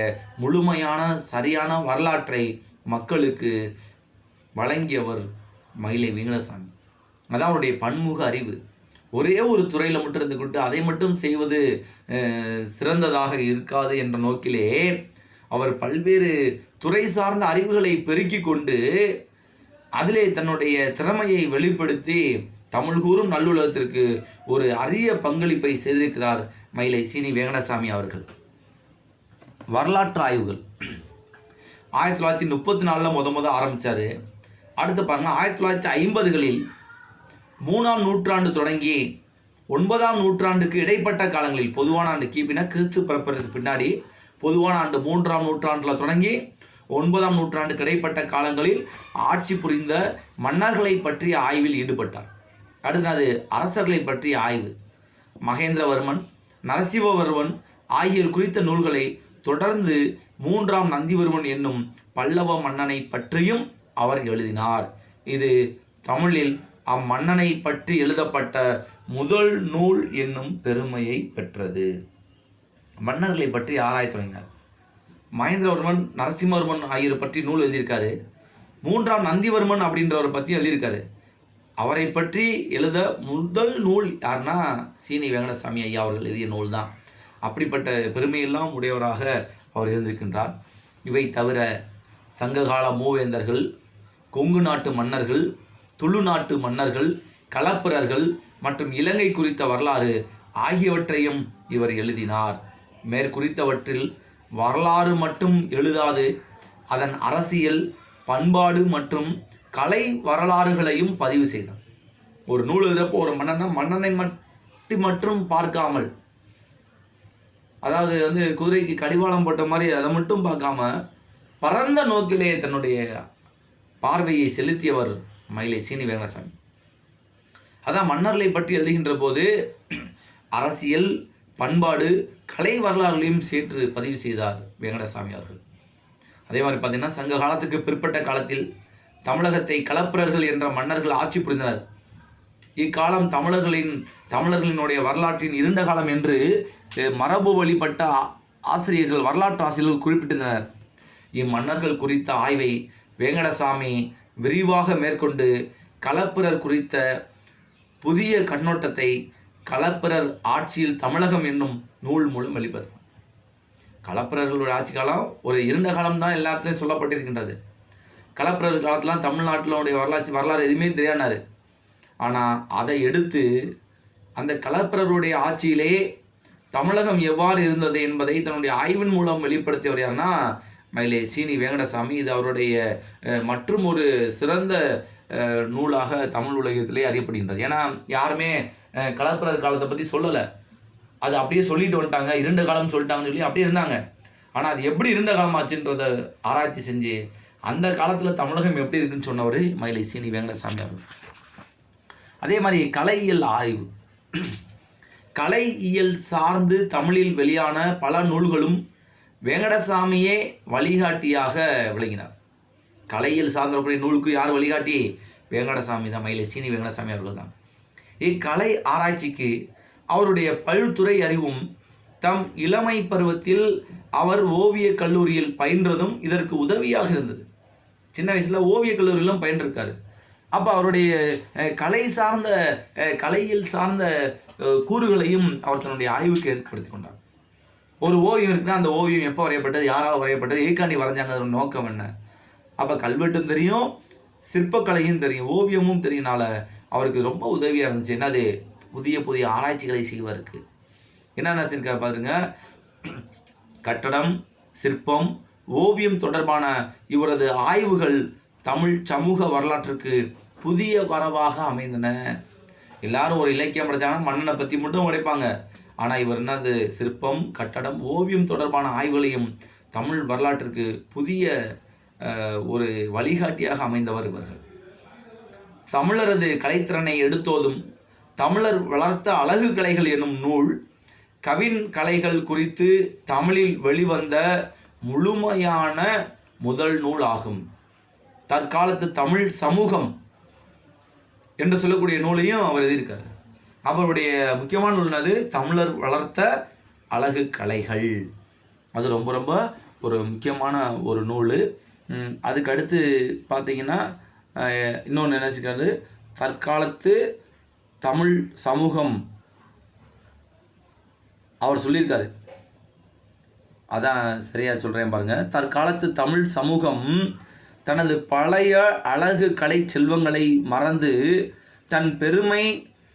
முழுமையான சரியான வரலாற்றை மக்களுக்கு வழங்கியவர் மயிலை வேங்கடசாமி. அதான் அவருடைய பன்முக அறிவு. ஒரே ஒரு துறையில் மட்டும் இருந்துக்கிட்டு அதை மட்டும் செய்வது சிறந்ததாக இருக்காது என்ற நோக்கிலே அவர் பல்வேறு துறை சார்ந்த அறிவுகளை பெருக்கி கொண்டு அதிலே தன்னுடைய திறமையை வெளிப்படுத்தி தமிழ் கூறும் நல்லுலகத்திற்கு ஒரு அரிய பங்களிப்பை செய்திருக்கிறார் மயிலை சீனி வேங்கடசாமி அவர்கள். வரலாற்று ஆய்வுகள் 1934 முத ஆரம்பித்தார். அடுத்து பாருங்கள் 1950களில் 3ஆம் நூற்றாண்டு தொடங்கி 9ஆம் நூற்றாண்டுக்கு இடைப்பட்ட காலங்களில், பொதுவான ஆண்டு கிபினா கிறிஸ்து பிறப்பதற்கு பின்னாடி பொதுவான ஆண்டு 3ஆம் நூற்றாண்டில் தொடங்கி 9ஆம் நூற்றாண்டுக்கு இடைப்பட்ட காலங்களில் ஆட்சி புரிந்த மன்னர்களை பற்றிய ஆய்வில் ஈடுபட்டார். அடுத்தது அரசர்களை பற்றிய ஆய்வு. மகேந்திரவர்மன், நரசிம்மவர்மன் ஆகியோர் குறித்த நூல்களை தொடர்ந்து 3ஆம் நந்திவர்மன் என்னும் பல்லவ மன்னனை பற்றியும் அவர் எழுதினார். இது தமிழில் அம்மன்னனை பற்றி எழுதப்பட்ட முதல் நூல் என்னும் பெருமையை பெற்றது. மன்னர்களை பற்றி ஆராய தொடங்கினார். மகேந்திரவர்மன், நரசிம்மவர்மன் ஆகியோரை பற்றி நூல் எழுதியிருக்காரு. 3ஆம் நந்திவர்மன் அப்படின்றவரை பற்றி எழுதியிருக்காரு. அவரை பற்றி எழுத முதல் நூல் யாருன்னா சீனி வெங்கடசாமி ஐயா அவர்கள் எழுதிய நூல் தான். அப்படிப்பட்ட பெருமையெல்லாம் உடையவராக அவர் இருந்திருக்கின்றார். இவை தவிர சங்ககால மூவேந்தர்கள், கொங்கு நாட்டு மன்னர்கள், துளு நாட்டு மன்னர்கள், களப்பிரர்கள் மற்றும் இலங்கை குறித்த வரலாறு ஆகியவற்றையும் இவர் எழுதினார். மேற்குறித்தவற்றில் வரலாறு மட்டும் எழுதாது அதன் அரசியல், பண்பாடு மற்றும் கலை வரலாறுகளையும் பதிவு செய்தார். ஒரு நூல் எழுதுறப்போ ஒரு மன்னனை மட்டும் பார்க்காமல், அதாவது குதிரைக்கு கடிவாளம் போட்ட மாதிரி அதை மட்டும் பார்க்காம பரந்த நோக்கிலே தன்னுடைய பார்வையை செலுத்தியவர் மயிலை சீனி வெங்கடசாமி. அதான் மன்னர்களை பற்றி எழுதுகின்ற போது அரசியல், பண்பாடு, கலை வரலாறுகளையும் சேர்த்து பதிவு செய்தார் வெங்கடசாமி அவர்கள். அதே மாதிரி பார்த்தீங்கன்னா சங்க காலத்துக்கு பிற்பட்ட காலத்தில் தமிழகத்தை களப்பிரர்கள் என்ற மன்னர்கள் ஆட்சி புரிந்தனர். இக்காலம் தமிழர்களினுடைய வரலாற்றின் இருண்ட காலம் என்று மரபு வழிபட்ட ஆசிரியர்கள், வரலாற்று ஆசிரியர்கள் குறிப்பிட்டிருந்தனர். இம்மன்னர்கள் குறித்த ஆய்வை வெங்கடசாமி விரிவாக மேற்கொண்டு களப்பிரர் குறித்த புதிய கண்ணோட்டத்தை களப்பிரர் ஆட்சியில் தமிழகம் என்னும் நூல் மூலம் வெளிப்படுத்தினார். களப்பிரர்களுடைய ஆட்சி காலம் ஒரு இருண்ட காலம் தான் எல்லாத்தையும் சொல்லப்பட்டிருக்கின்றது. களப்பிரர் காலத்திலாம் தமிழ்நாட்டினுடைய வரலாறு எதுவுமே தெரியானார். ஆனால் அதை எடுத்து அந்த களப்பிரருடைய ஆட்சியிலே தமிழகம் எவ்வாறு இருந்தது என்பதை தன்னுடைய ஆய்வின் மூலம் வெளிப்படுத்தியவர் யாருன்னா மயிலை சீனி வெங்கடசாமி. இது அவருடைய மற்றும் ஒரு சிறந்த நூலாக தமிழ் உலகத்திலே அறியப்படுகின்றது. ஏன்னா யாருமே களப்பிரர் காலத்தை பற்றி சொல்லலை. அது அப்படியே சொல்லிட்டு வந்துட்டாங்க, இருண்ட காலம் சொல்லிட்டாங்கன்னு சொல்லி அப்படியே இருந்தாங்க. ஆனால் அது எப்படி இருண்ட காலமாச்சுன்றதை ஆராய்ச்சி செஞ்சு அந்த காலத்தில் தமிழகம் எப்படி இருக்குன்னு சொன்னவர் மயிலை சீனி வெங்கடசாமி அவர்கள். அதே மாதிரி கலையியல் ஆய்வு. கலையியல் சார்ந்து தமிழில் வெளியான பல நூல்களும் வெங்கடசாமியே வழிகாட்டியாக விளங்கினார். கலையில் சார்ந்தக்கூடிய நூலுக்கு யார் வழிகாட்டி? வெங்கடசாமி தான், மயிலை சீனி வெங்கடசாமி அவர்கள் தான். இக்கலை ஆராய்ச்சிக்கு அவருடைய பல்துறை அறிவும் தம் இளமை பருவத்தில் அவர் ஓவியக் கல்லூரியில் பயின்றதும் இதற்கு உதவியாக இருந்தது. சின்ன வயசில் ஓவியக் கல்லூரியிலும் பயின்றிருக்காரு. அப்போ அவருடைய கலையில் சார்ந்த கூறுகளையும் அவர் தன்னுடைய ஆய்வுக்கு ஏற்படுத்தி கொண்டார். ஒரு ஓவியம் இருக்குன்னா அந்த ஓவியம் எப்போ வரையப்பட்டது, யாரால் வரையப்பட்டது, ஏக்காண்டி வரைஞ்சாங்க, அதோட நோக்கம் என்ன? அப்போ கல்வெட்டும் தெரியும், சிற்பக்கலையும் தெரியும், ஓவியமும் தெரியுனால அவருக்கு ரொம்ப உதவியாக இருந்துச்சு. என்னது? புதிய புதிய ஆராய்ச்சிகளை செய்வதற்கு. என்னென்ன செஞ்சிருக்காரு பாருங்க. கட்டடம், சிற்பம், ஓவியம் தொடர்பான இவரது ஆய்வுகள் தமிழ் சமூக வரலாற்றுக்கு புதிய வரவாக அமைந்தன. எல்லாரும் ஒரு இலக்கியம் படித்தாங்கன்னா மன்னனை பற்றி மட்டும் உடைப்பாங்க. ஆனால் இவர் என்னது? சிற்பம், கட்டடம், ஓவியம் தொடர்பான ஆய்வுகளையும் தமிழ் வரலாற்றுக்கு புதிய ஒரு வழிகாட்டியாக அமைந்தவர் இவர்கள். தமிழரது கலைத்திறனை எடுத்தோதும் தமிழர் வளர்த்த அழகு கலைகள் என்னும் நூல் கவின் கலைகள் குறித்து தமிழில் வெளிவந்த முழுமையான முதல் நூல் ஆகும். தற்காலத்து தமிழ் சமூகம் என்று சொல்லக்கூடிய நூலையும் அவர் எழுதியிருக்கார். அவருடைய முக்கியமான நூல் என்னது? தமிழர் வளர்த்த அழகு கலைகள். அது ரொம்ப ரொம்ப ஒரு முக்கியமான ஒரு நூல். அதுக்கு அடுத்து பார்த்தீங்கன்னா இன்னொன்று நினச்சிக்கிறது, தற்காலத்து தமிழ் சமூகம் அவர் சொல்லியிருக்காரு. அதான் சரியாக சொல்கிறேன் பாருங்கள். தற்காலத்து தமிழ் சமூகம் தனது பழைய அழகு கலை செல்வங்களை மறந்து தன் பெருமை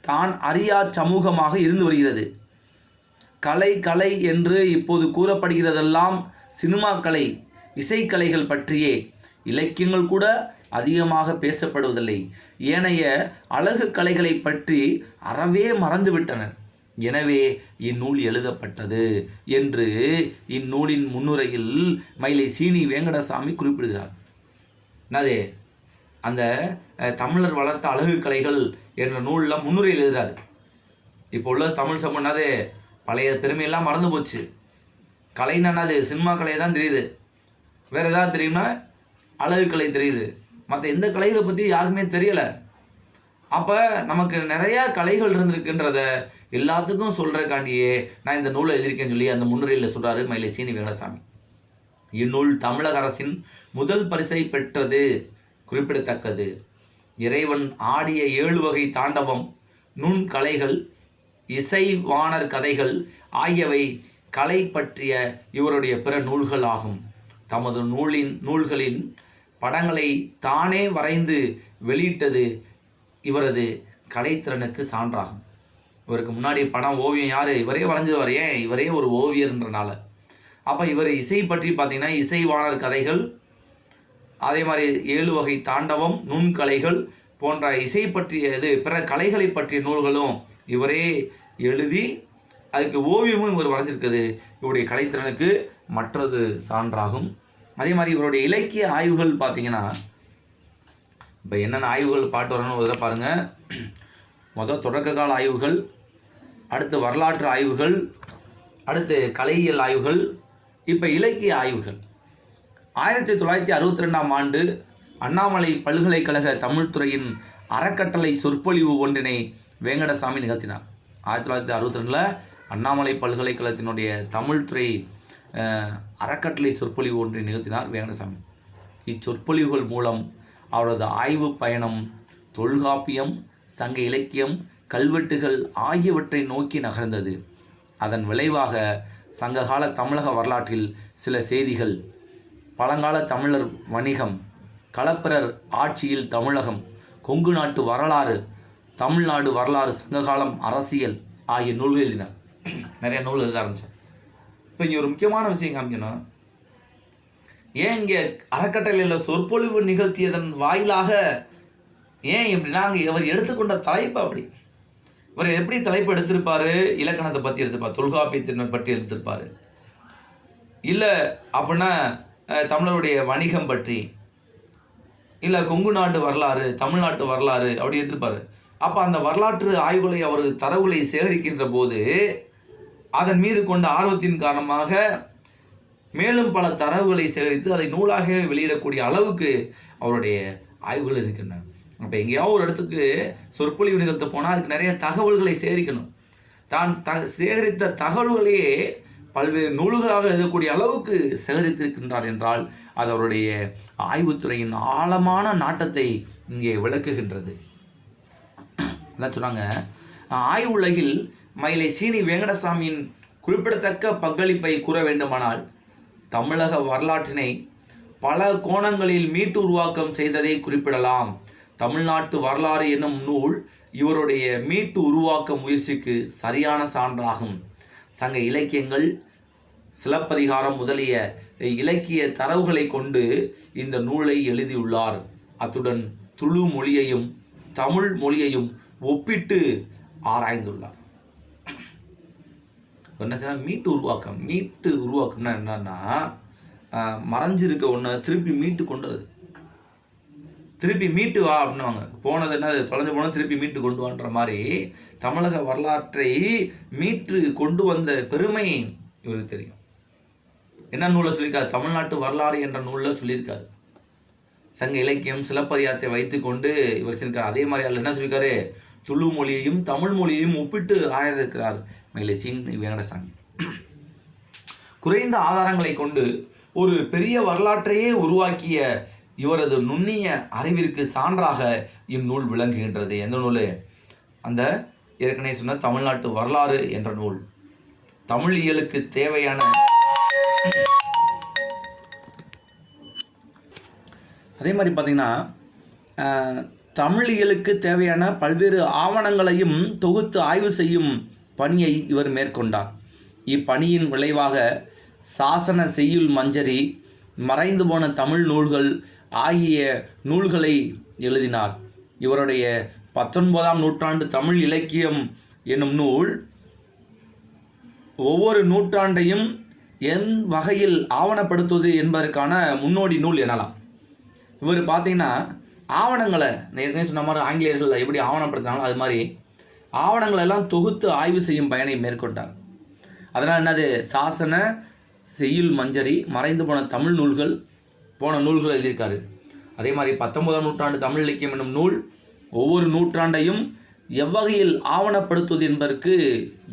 தான் அறியா சமூகமாக இருந்து வருகிறது. கலை கலை என்று இப்போது கூறப்படுகிறதெல்லாம் சினிமாக்கலை, இசைக்கலைகள் பற்றியே இலக்கியங்கள் கூட அதிகமாக பேசப்படுவதில்லை. ஏனைய அழகு கலைகளை பற்றி அறவே மறந்துவிட்டனர். எனவே இந்நூல் எழுதப்பட்டது என்று இந்நூலின் முன்னுரையில் மயிலை சீனி வெங்கடசாமி குறிப்பிடுகிறார். என்னது, அந்த தமிழர் வளர்த்த அழகு கலைகள் என்ற நூலில் முன்னுரை எழுதுகிறார். இப்போ உள்ள தமிழ் சமூகம்னாது பழைய பெருமையெல்லாம் மறந்து போச்சு. கலைனாது சினிமா கலை தான் தெரியுது. வேறு ஏதாவது தெரியும்னா அழகு கலை தெரியுது. மற்ற எந்த கலைகளை பற்றி யாருக்குமே தெரியலை. அப்போ நமக்கு நிறையா கலைகள் இருந்திருக்குன்றத எல்லாத்துக்கும் சொல்கிறக்காண்டியே நான் இந்த நூலை எழுதியிருக்கேன்னு சொல்லி அந்த முன்னுரையில் சொல்கிறாரு மயிலை சீனி வெங்கடசாமி. இந்நூல் தமிழக அரசின் முதல் பரிசை பெற்றது குறிப்பிடத்தக்கது. இறைவன் ஆடிய 7 வகை தாண்டவம், நுண்கலைகள், இசை வாணர் கதைகள் ஆகியவை கலை பற்றிய இவருடைய பிற நூல்கள் ஆகும். தமது நூல்களின் படங்களை தானே வரைந்து வெளியிட்டது இவரது கலைத்திறனுக்கு சான்றாகும். இவருக்கு முன்னாடி படம், ஓவியம் யார்? இவரே வரைஞ்சவர். ஏன்? இவரே ஒரு ஓவியர்ன்றனால. அப்போ இவர் இசை பற்றி பார்த்தீங்கன்னா இசை வாணர் கதைகள், அதே மாதிரி 7 வகை தாண்டவம், நுண்கலைகள் போன்ற இசை பற்றிய பிற கலைகளை பற்றிய நூல்களும் இவரே எழுதி அதுக்கு ஓவியமும் இவர் வரைஞ்சிருக்குது இவருடைய கலைத்திறனுக்கு மற்றது சான்றாகும். அதே மாதிரி இவருடைய இலக்கிய ஆய்வுகள் பார்த்தீங்கன்னா, இப்போ என்னென்ன ஆய்வுகள் பாட்டு வரணும் ஒரு இதை பாருங்கள். முதல் தொடக்க கால ஆய்வுகள், அடுத்து வரலாற்று ஆய்வுகள், அடுத்து கலையியல் ஆய்வுகள், இப்போ இலக்கிய ஆய்வுகள். 1962ஆம் ஆண்டு அண்ணாமலை பல்கலைக்கழக தமிழ்துறையின் அறக்கட்டளை சொற்பொழிவு ஒன்றினை வெங்கடசாமி நிகழ்த்தினார். 1962 அண்ணாமலை பல்கலைக்கழகத்தினுடைய தமிழ்துறை அறக்கட்டளை சொற்பொழிவு ஒன்றை நிகழ்த்தினார் வெங்கடசாமி. இச்சொற்பொழிவுகள் மூலம் அவரது ஆய்வு பயணம் தொல்காப்பியம், சங்க இலக்கியம், கல்வெட்டுகள் ஆகியவற்றை நோக்கி நகர்ந்தது. அதன் விளைவாக சங்ககால தமிழக வரலாற்றில் சில செய்திகள், பழங்கால தமிழர் வணிகம், களப்பிரர் ஆட்சியில் தமிழகம், கொங்கு நாட்டு வரலாறு, தமிழ்நாடு வரலாறு, சங்ககாலம், அரசியல் ஆகிய நூல்கள் எழுதினார். நிறைய நூல் எழுத ஆரம்பித்தார். இப்போ இங்கே ஒரு முக்கியமான விஷயம் காமிக்கணும். ஏன் இங்கே அறக்கட்டளையில் சொற்பொழிவு நிகழ்த்தியதன் வாயிலாக ஏன் எப்படின்னா அங்கே இவர் எடுத்துக்கொண்ட தலைப்பு அப்படி. இவர் எப்படி தலைப்பு எடுத்திருப்பார்? இலக்கணத்தை பற்றி எடுத்திருப்பார், தொல்காப்பியத்தினை பற்றி எடுத்திருப்பார். இல்லை அப்படின்னா தமிழருடைய வணிகம் பற்றி, இல்லை கொங்கு நாட்டு வரலாறு, தமிழ்நாட்டு வரலாறு அப்படி எடுத்திருப்பார். அப்போ அந்த வரலாற்று ஆய்வுகளை அவர் தரவுகளை சேகரிக்கின்ற போது அதன் மீது கொண்ட ஆர்வத்தின் காரணமாக மேலும் பல தரவுகளை சேகரித்து அதை நூலாகவே வெளியிடக்கூடிய அளவுக்கு அவருடைய ஆய்வுகள் இருக்கின்றன. அப்போ எங்கேயாவது ஒரு இடத்துக்கு சொற்பொழிவு நிகழ்த்த போனால் அதுக்கு நிறைய தகவல்களை சேகரிக்கணும். தான் சேகரித்த தகவல்களையே பல்வேறு நூல்களாக எழுதக்கூடிய அளவுக்கு சேகரித்திருக்கின்றார் என்றால் அது அவருடைய ஆய்வுத்துறையின் ஆழமான நாட்டத்தை இங்கே விளக்குகின்றது. என்ன சொன்னாங்க, ஆய்வு உலகில் மயிலை சீனி வெங்கடசாமியின் குறிப்பிடத்தக்க பங்களிப்பை கூற வேண்டுமானால் தமிழக வரலாற்றினை பல கோணங்களில் மீட்டு உருவாக்கம் செய்ததை குறிப்பிடலாம். தமிழ்நாட்டு வரலாறு என்னும் நூல் இவருடைய மீட்டு உருவாக்க முயற்சிக்கு சரியான சான்றாகும். சங்க இலக்கியங்கள், சிலப்பதிகாரம் முதலிய இலக்கிய தரவுகளை கொண்டு இந்த நூலை எழுதியுள்ளார். அத்துடன் துளு மொழியையும் தமிழ் மொழியையும் ஒப்பிட்டு ஆராய்ந்துள்ளார். என்ன சொன்னால் மீட்டு உருவாக்கம்னா என்னன்னா மறைஞ்சிருக்க ஒன்று திருப்பி மீட்டு கொண்டு வருது. திருப்பி மீட்டு வா அப்படின்னுவாங்க. போனது என்ன, தொலைஞ்சு போனது திருப்பி மீட்டு கொண்டு வான்ற மாதிரி தமிழக வரலாற்றை மீட்டு கொண்டு வந்த பெருமை இவருக்கு தெரியும். என்ன நூலில் சொல்லியிருக்காரு? தமிழ்நாட்டு வரலாறு என்ற நூலில் சொல்லியிருக்காரு. சங்க இலக்கியம், சிலப்பதிகாரத்தை வைத்து கொண்டு இவர் சொல்லியிருக்காரு. அதே மாதிரி அதில் என்ன சொல்லியிருக்காரு? துளு மொழியையும் தமிழ் மொழியையும் ஒப்பிட்டு ஆராய்ந்திருக்கிறார் மயிலை சீனி வெங்கடசாமி. குறைந்த ஆதாரங்களை கொண்டு ஒரு பெரிய வரலாற்றையே உருவாக்கிய இவரது நுண்ணிய அறிவிற்கு சான்றாக இந்நூல் விளங்குகின்றது. எந்த நூல்? அந்த ஏற்கனவே சொன்ன தமிழ்நாட்டு வரலாறு என்ற நூல். தமிழியலுக்கு தேவையான அதே மாதிரி பார்த்திங்கன்னா தமிழியலுக்கு தேவையான பல்வேறு ஆவணங்களையும் தொகுத்து ஆய்வு செய்யும் பணியை இவர் மேற்கொண்டார். இப்பணியின் விளைவாக சாசன செய்யுள் மஞ்சரி, மறைந்து போன தமிழ் நூல்கள் ஆகிய நூல்களை எழுதினார். இவருடைய 19ஆம் நூற்றாண்டு தமிழ் இலக்கியம் என்னும் நூல் ஒவ்வொரு நூற்றாண்டையும் என் வகையில் ஆவணப்படுத்துவது என்பதற்கான முன்னோடி நூல் எனலாம். இவர் பார்த்தீங்கன்னா ஆவணங்களை ஏற்கனவே சொன்ன மாதிரி ஆங்கிலேயர்கள் எப்படி ஆவணப்படுத்தினாங்களோ அது மாதிரி ஆவணங்களை எல்லாம் தொகுத்து ஆய்வு செய்யும் பயனை மேற்கொண்டார். அதனால் என்னது, சாசன செய்யுள் மஞ்சரி, மறைந்து போன தமிழ் நூல்கள் போன நூல்கள் எழுதியிருக்காரு. அதே மாதிரி 19ஆம் நூற்றாண்டு தமிழ் இலக்கியம் என்னும் நூல் ஒவ்வொரு நூற்றாண்டையும் எவ்வகையில் ஆவணப்படுத்துவது என்பதற்கு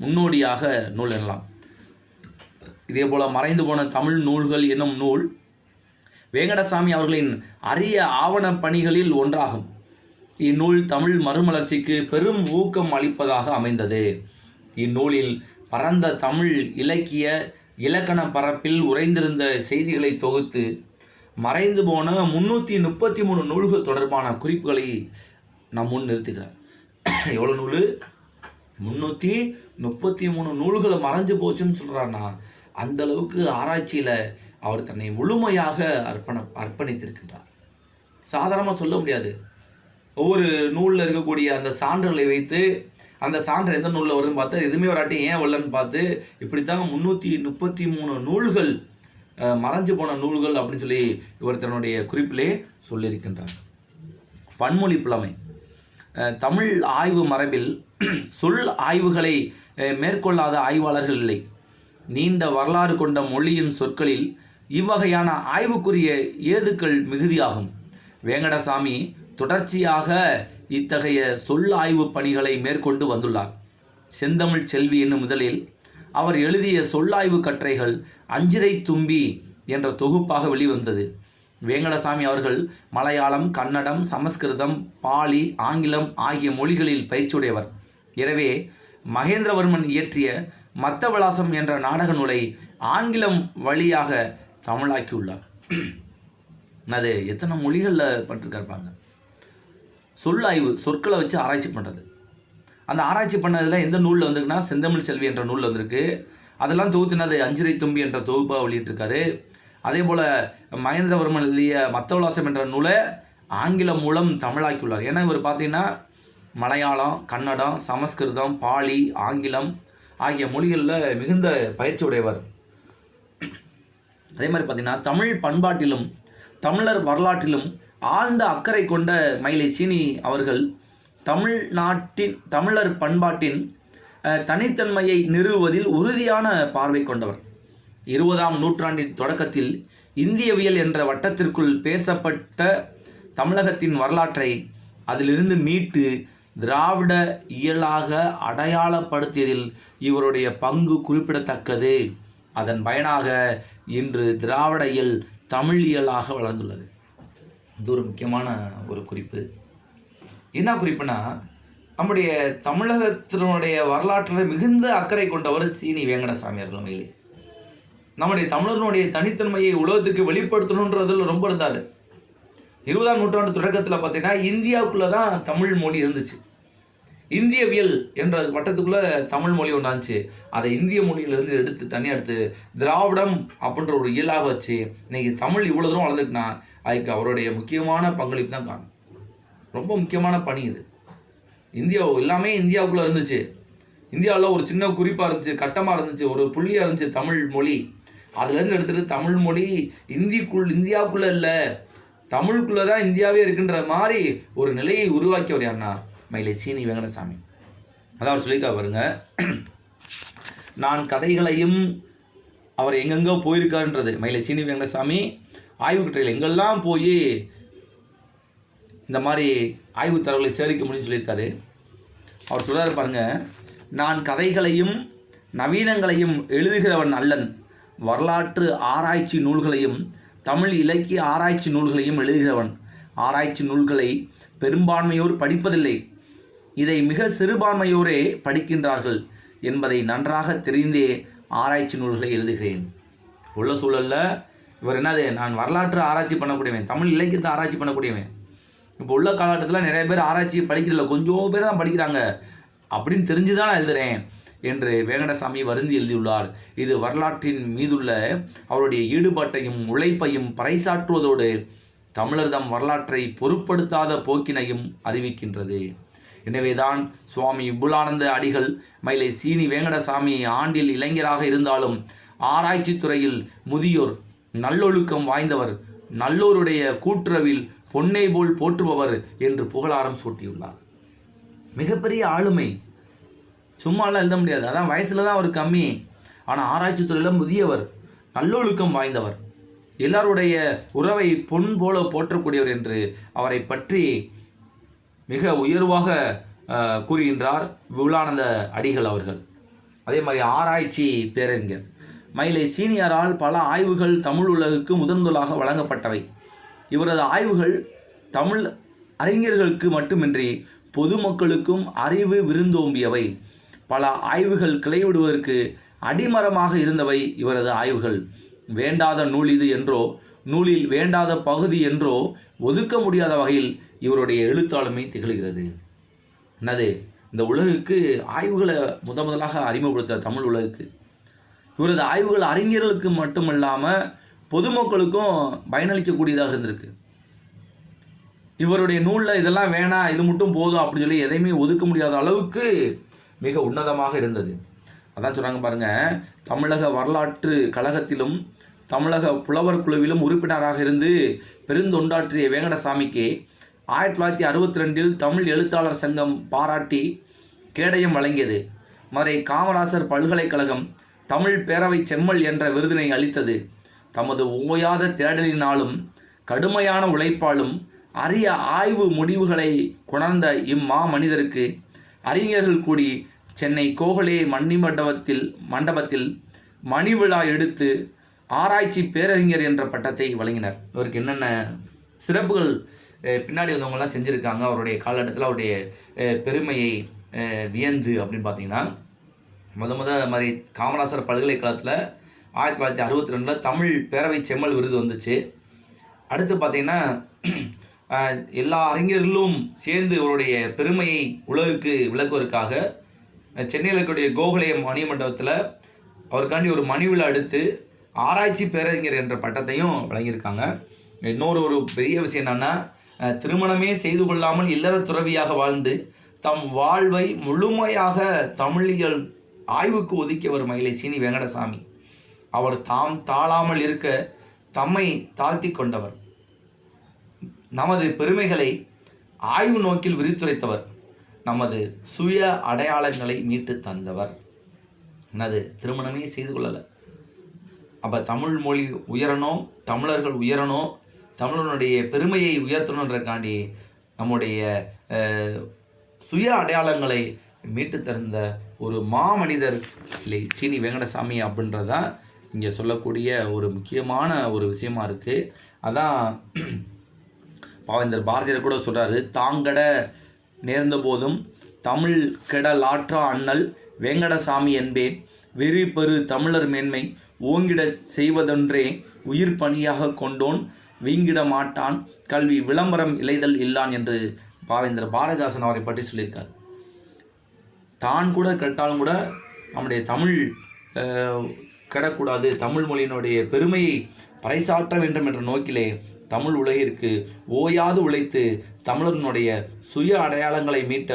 முன்னோடியாக நூல் எனலாம். இதே போல் மறைந்து போன தமிழ் நூல்கள் என்னும் நூல் வேங்கடசாமி அவர்களின் அரிய ஆவண பணிகளில் ஒன்றாகும். இந்நூல் தமிழ் மறுமலர்ச்சிக்கு பெரும் ஊக்கம் அளிப்பதாக அமைந்தது. இந்நூலில் பரந்த தமிழ் இலக்கிய இலக்கண பரப்பில் உறைந்திருந்த செய்திகளை தொகுத்து மறைந்து போன 333 நூல்கள் தொடர்பான குறிப்புகளை நம் முன் நிறுத்துகிறார். எவ்வளோ நூல்? 333 நூல்களை மறைஞ்சு போச்சுன்னு சொல்கிறாருன்னா அந்த அளவுக்கு ஆராய்ச்சியில் அவர் தன்னை முழுமையாக அர்ப்பணித்திருக்கின்றார். சாதாரணமாக சொல்ல முடியாது. ஒவ்வொரு நூலில் இருக்கக்கூடிய அந்த சான்றுகளை வைத்து அந்த சான்று எந்த நூலில் வருதுன்னு பார்த்தா எதுவுமே வராட்டி ஏன் வரலன்னு பார்த்து இப்படி தான் 333 நூல்கள் மறைஞ்சு போன நூல்கள் அப்படின்னு சொல்லி இவர் தன்னுடைய குறிப்பிலே சொல்லியிருக்கின்றார். பன்மொழி புலமை. தமிழ் ஆய்வு மரபில் சொல் ஆய்வுகளை மேற்கொள்ளாத ஆய்வாளர்கள் இல்லை. நீண்ட வரலாறு கொண்ட மொழியின் சொற்களில் இவ்வகையான ஆய்வுக்குரிய ஏதுக்கள் மிகுதியாகும். வேங்கடசாமி தொடர்ச்சியாக இத்தகைய சொல் ஆய்வு பணிகளை மேற்கொண்டு வந்துள்ளார். செந்தமிழ் செல்வி என்னும் முதலில் அவர் எழுதிய சொல்லாய்வு கட்டுரைகள் அஞ்சிரை தும்பி என்ற தொகுப்பாக வெளிவந்தது. வேங்கடசாமி அவர்கள் மலையாளம், கன்னடம், சமஸ்கிருதம், பாலி, ஆங்கிலம் ஆகிய மொழிகளில் பயிற்சியுடையவர். எனவே மகேந்திரவர்மன் இயற்றிய மத்தவிலாசம் என்ற நாடக நூலை ஆங்கிலம் வழியாக தமிழாக்கியுள்ளார். அது எத்தனை மொழிகளில் பட்டிருக்காருப்பாங்க. சொல்லாய்வு, சொற்களை வச்சு ஆராய்ச்சி பண்ணுறது. அந்த ஆராய்ச்சி பண்ணதில் எந்த நூலில் வந்திருக்குன்னா செந்தமிழ் செல்வி என்ற நூலில் வந்திருக்கு. அதெல்லாம் தொகுத்தினது அஞ்சிரை தும்பி என்ற தொகுப்பாக வெளியிட்டிருக்காரு. அதே போல் மகேந்திரவர்மன் எழுதிய மத்தவிலாசம் என்ற நூலை ஆங்கிலம் மூலம் தமிழாக்கியுள்ளார். ஏன்னா இவர் பார்த்தீங்கன்னா மலையாளம், கன்னடம், சமஸ்கிருதம், பாலி, ஆங்கிலம் ஆகிய மொழிகளில் மிகுந்த பயிற்சி உடையவர். அதே மாதிரி பார்த்தீங்கன்னா தமிழ் பண்பாட்டிலும் தமிழர் வரலாற்றிலும் ஆழ்ந்த அக்கறை கொண்ட மயிலை சீனி அவர்கள் தமிழர் பண்பாட்டின் தனித்தன்மையை நிறுவுவதில் உறுதியான பார்வை கொண்டவர். 20ஆம் நூற்றாண்டின் தொடக்கத்தில் இந்தியவியல் என்ற வட்டத்திற்குள் பேசப்பட்ட தமிழகத்தின் வரலாற்றை அதிலிருந்து மீட்டு திராவிட இயலாக அடையாளப்படுத்தியதில் இவருடைய பங்கு குறிப்பிடத்தக்கது. அதன் பயனாக இன்று திராவிட இயல் தமிழ் இயலாக வளர்ந்துள்ளது. இது ஒரு முக்கியமான ஒரு குறிப்பு. என்ன குறிப்புனா, நம்முடைய தமிழகத்தினுடைய வரலாற்றில் மிகுந்த அக்கறை கொண்டவர் சீனி வேங்கடசாமி அவர்கள். மயிலே நம்முடைய தமிழர்களுடைய தனித்தன்மையை உலகத்துக்கு வெளிப்படுத்தணுன்றதில் ரொம்ப இருந்தார். 20ஆம் நூற்றாண்டு தொடக்கத்தில் பார்த்தீங்கன்னா இந்தியாவுக்குள்ளே தான் தமிழ் மொழி இருந்துச்சு. இந்தியவியல் என்ற வட்டத்துக்குள்ளே தமிழ் மொழி ஒன்றாச்சு. அதை இந்திய மொழியிலிருந்து எடுத்து தனியாக எடுத்து திராவிடம் அப்படின்ற ஒரு இயலாக வச்சு இன்றைக்கி தமிழ் இவ்வளோ தூரம் வளர்ந்துட்டுனா அதுக்கு அவருடைய முக்கியமான பங்களிப்பு தான் காணும். ரொம்ப முக்கியமான பணி இது. இந்தியா எல்லாமே இந்தியாவுக்குள்ளே இருந்துச்சு. இந்தியாவில் ஒரு சின்ன குறிப்பாக இருந்துச்சு, கட்டமாக இருந்துச்சு, ஒரு புள்ளியாக இருந்துச்சு தமிழ் மொழி. அதுலேருந்து எடுத்துகிட்டு தமிழ் மொழி இந்தியாவுக்குள்ளே இல்லை, தமிழுக்குள்ளே தான் இந்தியாவே இருக்குன்ற மாதிரி ஒரு நிலையை உருவாக்கியவர் யாருன்னா மயிலை சீனி வேங்கடசாமி. அதான் அவர் சொல்லியிருக்கா பாருங்க, நான் கதைகளையும் அவர் எங்கெங்கோ போயிருக்காருன்றது. மயிலை சீனி வேங்கடசாமி ஆய்வு கட்டுரையில் எங்கெல்லாம் போய் இந்த மாதிரி ஆய்வு தரவுகளை சேகரிக்க முடியும்னு சொல்லியிருக்காரு. அவர் சொல்கிறார் பாருங்க, நான் கதைகளையும் நவீனங்களையும் எழுதுகிறவன் அல்லன், வரலாற்று ஆராய்ச்சி நூல்களையும் தமிழ் இலக்கிய ஆராய்ச்சி நூல்களையும் எழுதுகிறவன். ஆராய்ச்சி நூல்களை பெரும்பான்மையோர் படிப்பதில்லை, இதை மிக சிறுபான்மையோரே படிக்கின்றார்கள் என்பதை நன்றாக தெரிந்தே ஆராய்ச்சி நூல்களை எழுதுகிறேன். உள்ள சூழலில் இவர் என்னது, நான் வரலாற்று ஆராய்ச்சி பண்ணக்கூடியவன், தமிழ் இலக்கியத்தை ஆராய்ச்சி பண்ணக்கூடியவன். இப்போ உள்ள காலகட்டத்தில் நிறைய பேர் ஆராய்ச்சி படிக்கிறதில்ல, கொஞ்சம் பேர் தான் படிக்கிறாங்க அப்படின்னு தெரிஞ்சு தான் நான் எழுதுகிறேன். என்று வேங்கடசாமி வருந்தி எழுதியுள்ளார். இது வரலாற்றின் மீதுள்ள அவருடைய ஈடுபாட்டையும் உழைப்பையும் பறைசாற்றுவதோடு தமிழர்தம் வரலாற்றை பொருட்படுத்தாத போக்கினையும் அறிவிக்கின்றது. எனவேதான் சுவாமி விபுலானந்த அடிகள் மயிலை சீனி வேங்கடசாமி ஆண்டில் இளைஞராக இருந்தாலும் ஆராய்ச்சி துறையில் முதியோர், நல்லொழுக்கம் வாய்ந்தவர், நல்லோருடைய கூட்டுறவில் பொன்னை போல் போற்றுபவர் என்று புகழாரம் சூட்டியுள்ளார். மிகப்பெரிய ஆளுமை, சும்மாலாம் எழுத முடியாது. அதான் வயசுல தான் அவர் கம்மி, ஆனால் ஆராய்ச்சி துறையில் முதியவர், நல்லொழுக்கம் வாய்ந்தவர், எல்லாருடைய உறவை பொன் போல போற்றக்கூடியவர் என்று அவரை பற்றி மிக உயர்வாக கூறுகின்றார் விபுலானந்த அடிகள் அவர்கள். அதே மாதிரி ஆராய்ச்சி பேரறிஞர் மயிலை சீனியரால் பல ஆய்வுகள் தமிழ் உலகுக்கு முதன்முதலாக வழங்கப்பட்டவை. இவரது ஆய்வுகள் தமிழ் அறிஞர்களுக்கு மட்டுமின்றி பொதுமக்களுக்கும் அறிவு விருந்தோம்பியவை. பல ஆய்வுகள் கிளைவிடுவதற்கு அடிமரமாக இருந்தவை இவரது ஆய்வுகள். வேண்டாத நூல் இது என்றோ, நூலில் வேண்டாத பகுதி என்றோ ஒதுக்க முடியாத வகையில் இவருடைய எழுத்தாளுமை திகழ்கிறது. என்னது, இந்த உலகுக்கு ஆய்வுகளை முதலாக அறிமுகப்படுத்த தமிழ் உலகுக்கு இவரது ஆய்வுகள் அறிஞர்களுக்கு மட்டுமல்லாமல் பொதுமக்களுக்கும் பயனளிக்கக்கூடியதாக இருந்திருக்கு. இவருடைய நூலில் இதெல்லாம் வேணாம், இது மட்டும் போதும் அப்படின்னு சொல்லி எதையுமே ஒதுக்க முடியாத அளவுக்கு மிக உன்னதமாக இருந்தது. அதான் சொல்கிறாங்க பாருங்கள், தமிழக வரலாற்று கழகத்திலும் தமிழக புலவர் குழுவிலும் உறுப்பினராக இருந்து பெருந்தொண்டாற்றிய வேங்கடசாமிக்கு 1962 தமிழ் எழுத்தாளர் சங்கம் பாராட்டி கேடயம் வழங்கியது. மதுரை காமராசர் பல்கலைக்கழகம் தமிழ் பேரவை செம்மல் என்ற விருதினை அளித்தது. தமது ஓயாத தேடலினாலும் கடுமையான உழைப்பாலும் அரிய ஆய்வு முடிவுகளை கொணர்ந்த இம்மா மனிதருக்கு அறிஞர்கள் கூடி சென்னை கோகலே மண்டபத்தில் மணி விழா எடுத்து ஆராய்ச்சி பேரறிஞர் என்ற பட்டத்தை வழங்கினர். இவருக்கு என்னென்ன சிறப்புகள் பின்னாடி வந்தவங்களாம் செஞ்சுருக்காங்க, அவருடைய காலகட்டத்தில் அவருடைய பெருமையை வியந்து அப்படின்னு பார்த்தீங்கன்னா, மாதிரி காமராசர் பல்கலைக்கழகத்தில் 1962 தமிழ் பேரவை செம்மல் விருது வந்துச்சு. அடுத்து பார்த்திங்கன்னா எல்லா அறிஞர்களும் சேர்ந்து இவருடைய பெருமையை உலகுக்கு விளக்குவதற்காக சென்னையில் இருக்கக்கூடிய கோகலே மணிமண்டபத்தில் அவருக்காண்டி ஒரு மணி விழா எடுத்து ஆராய்ச்சி பேரறிஞர் என்ற பட்டத்தையும் வழங்கியிருக்காங்க. ஒரு பெரிய விஷயம் என்னென்னா, திருமணமே செய்து கொள்ளாமல் இல்லற துறவியாக வாழ்ந்து தம் வாழ்வை முழுமையாக தமிழியல் ஆய்வுக்கு ஒதுக்கியவர் மயிலை சீனி வேங்கடசாமி. அவர் தாம் தாழாமல் இருக்க தம்மை தாழ்த்தி கொண்டவர். நமது பெருமைகளை ஆய்வு நோக்கில் விரித்துரைத்தவர். நமது சுய அடையாளங்களை மீட்டு தந்தவர். என்னது, திருமணமே செய்து கொள்ளலை. அப்போ தமிழ் மொழி உயரணும், தமிழர்கள் உயரணும், தமிழனுடைய பெருமையை உயர்த்தணுன்றக்காண்டி நம்முடைய சுய அடையாளங்களை மீட்டு தந்த ஒரு மாமனிதர் இல்லை சீனி வேங்கடசாமி அப்படின்றதான் இங்கே சொல்லக்கூடிய ஒரு முக்கியமான ஒரு விஷயமா இருக்குது. அதான் பாவேந்தர் பாரதியார் கூட சொல்கிறாரு, தாங்கட நேர்ந்த போதும் தமிழ் கெடலாற்றா அண்ணல் வேங்கடசாமி என்பேன், வெறி பெரு தமிழர் மேன்மை ஓங்கிட செய்வதொன்றே உயிர் பணியாக கொண்டோன் வீங்கிட மாட்டான் கல்வி விளம்பரம் இலைதல் இல்லான் என்று பாவேந்தர் பாரதிதாசன் அவரை பற்றி சொல்லியிருக்கார். தான் கூட கெட்டாலும் கூட நம்முடைய தமிழ் கெடக்கூடாது, தமிழ் மொழியினுடைய பெருமையை பறைசாற்ற வேண்டும் என்ற நோக்கிலே தமிழ் உலகிற்கு ஓயாது உழைத்து தமிழர்களுடைய சுய அடையாளங்களை மீட்ட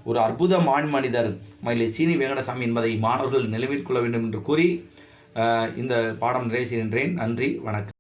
ஒரு அற்புத மான்மனிதர் மயிலை சீனி வேங்கடசாமி என்பதை மாணவர்கள் நினைவில் கொள்ள வேண்டும் என்று கூறி இந்த பாடம் நிறைவு செய்கின்றேன். நன்றி, வணக்கம்.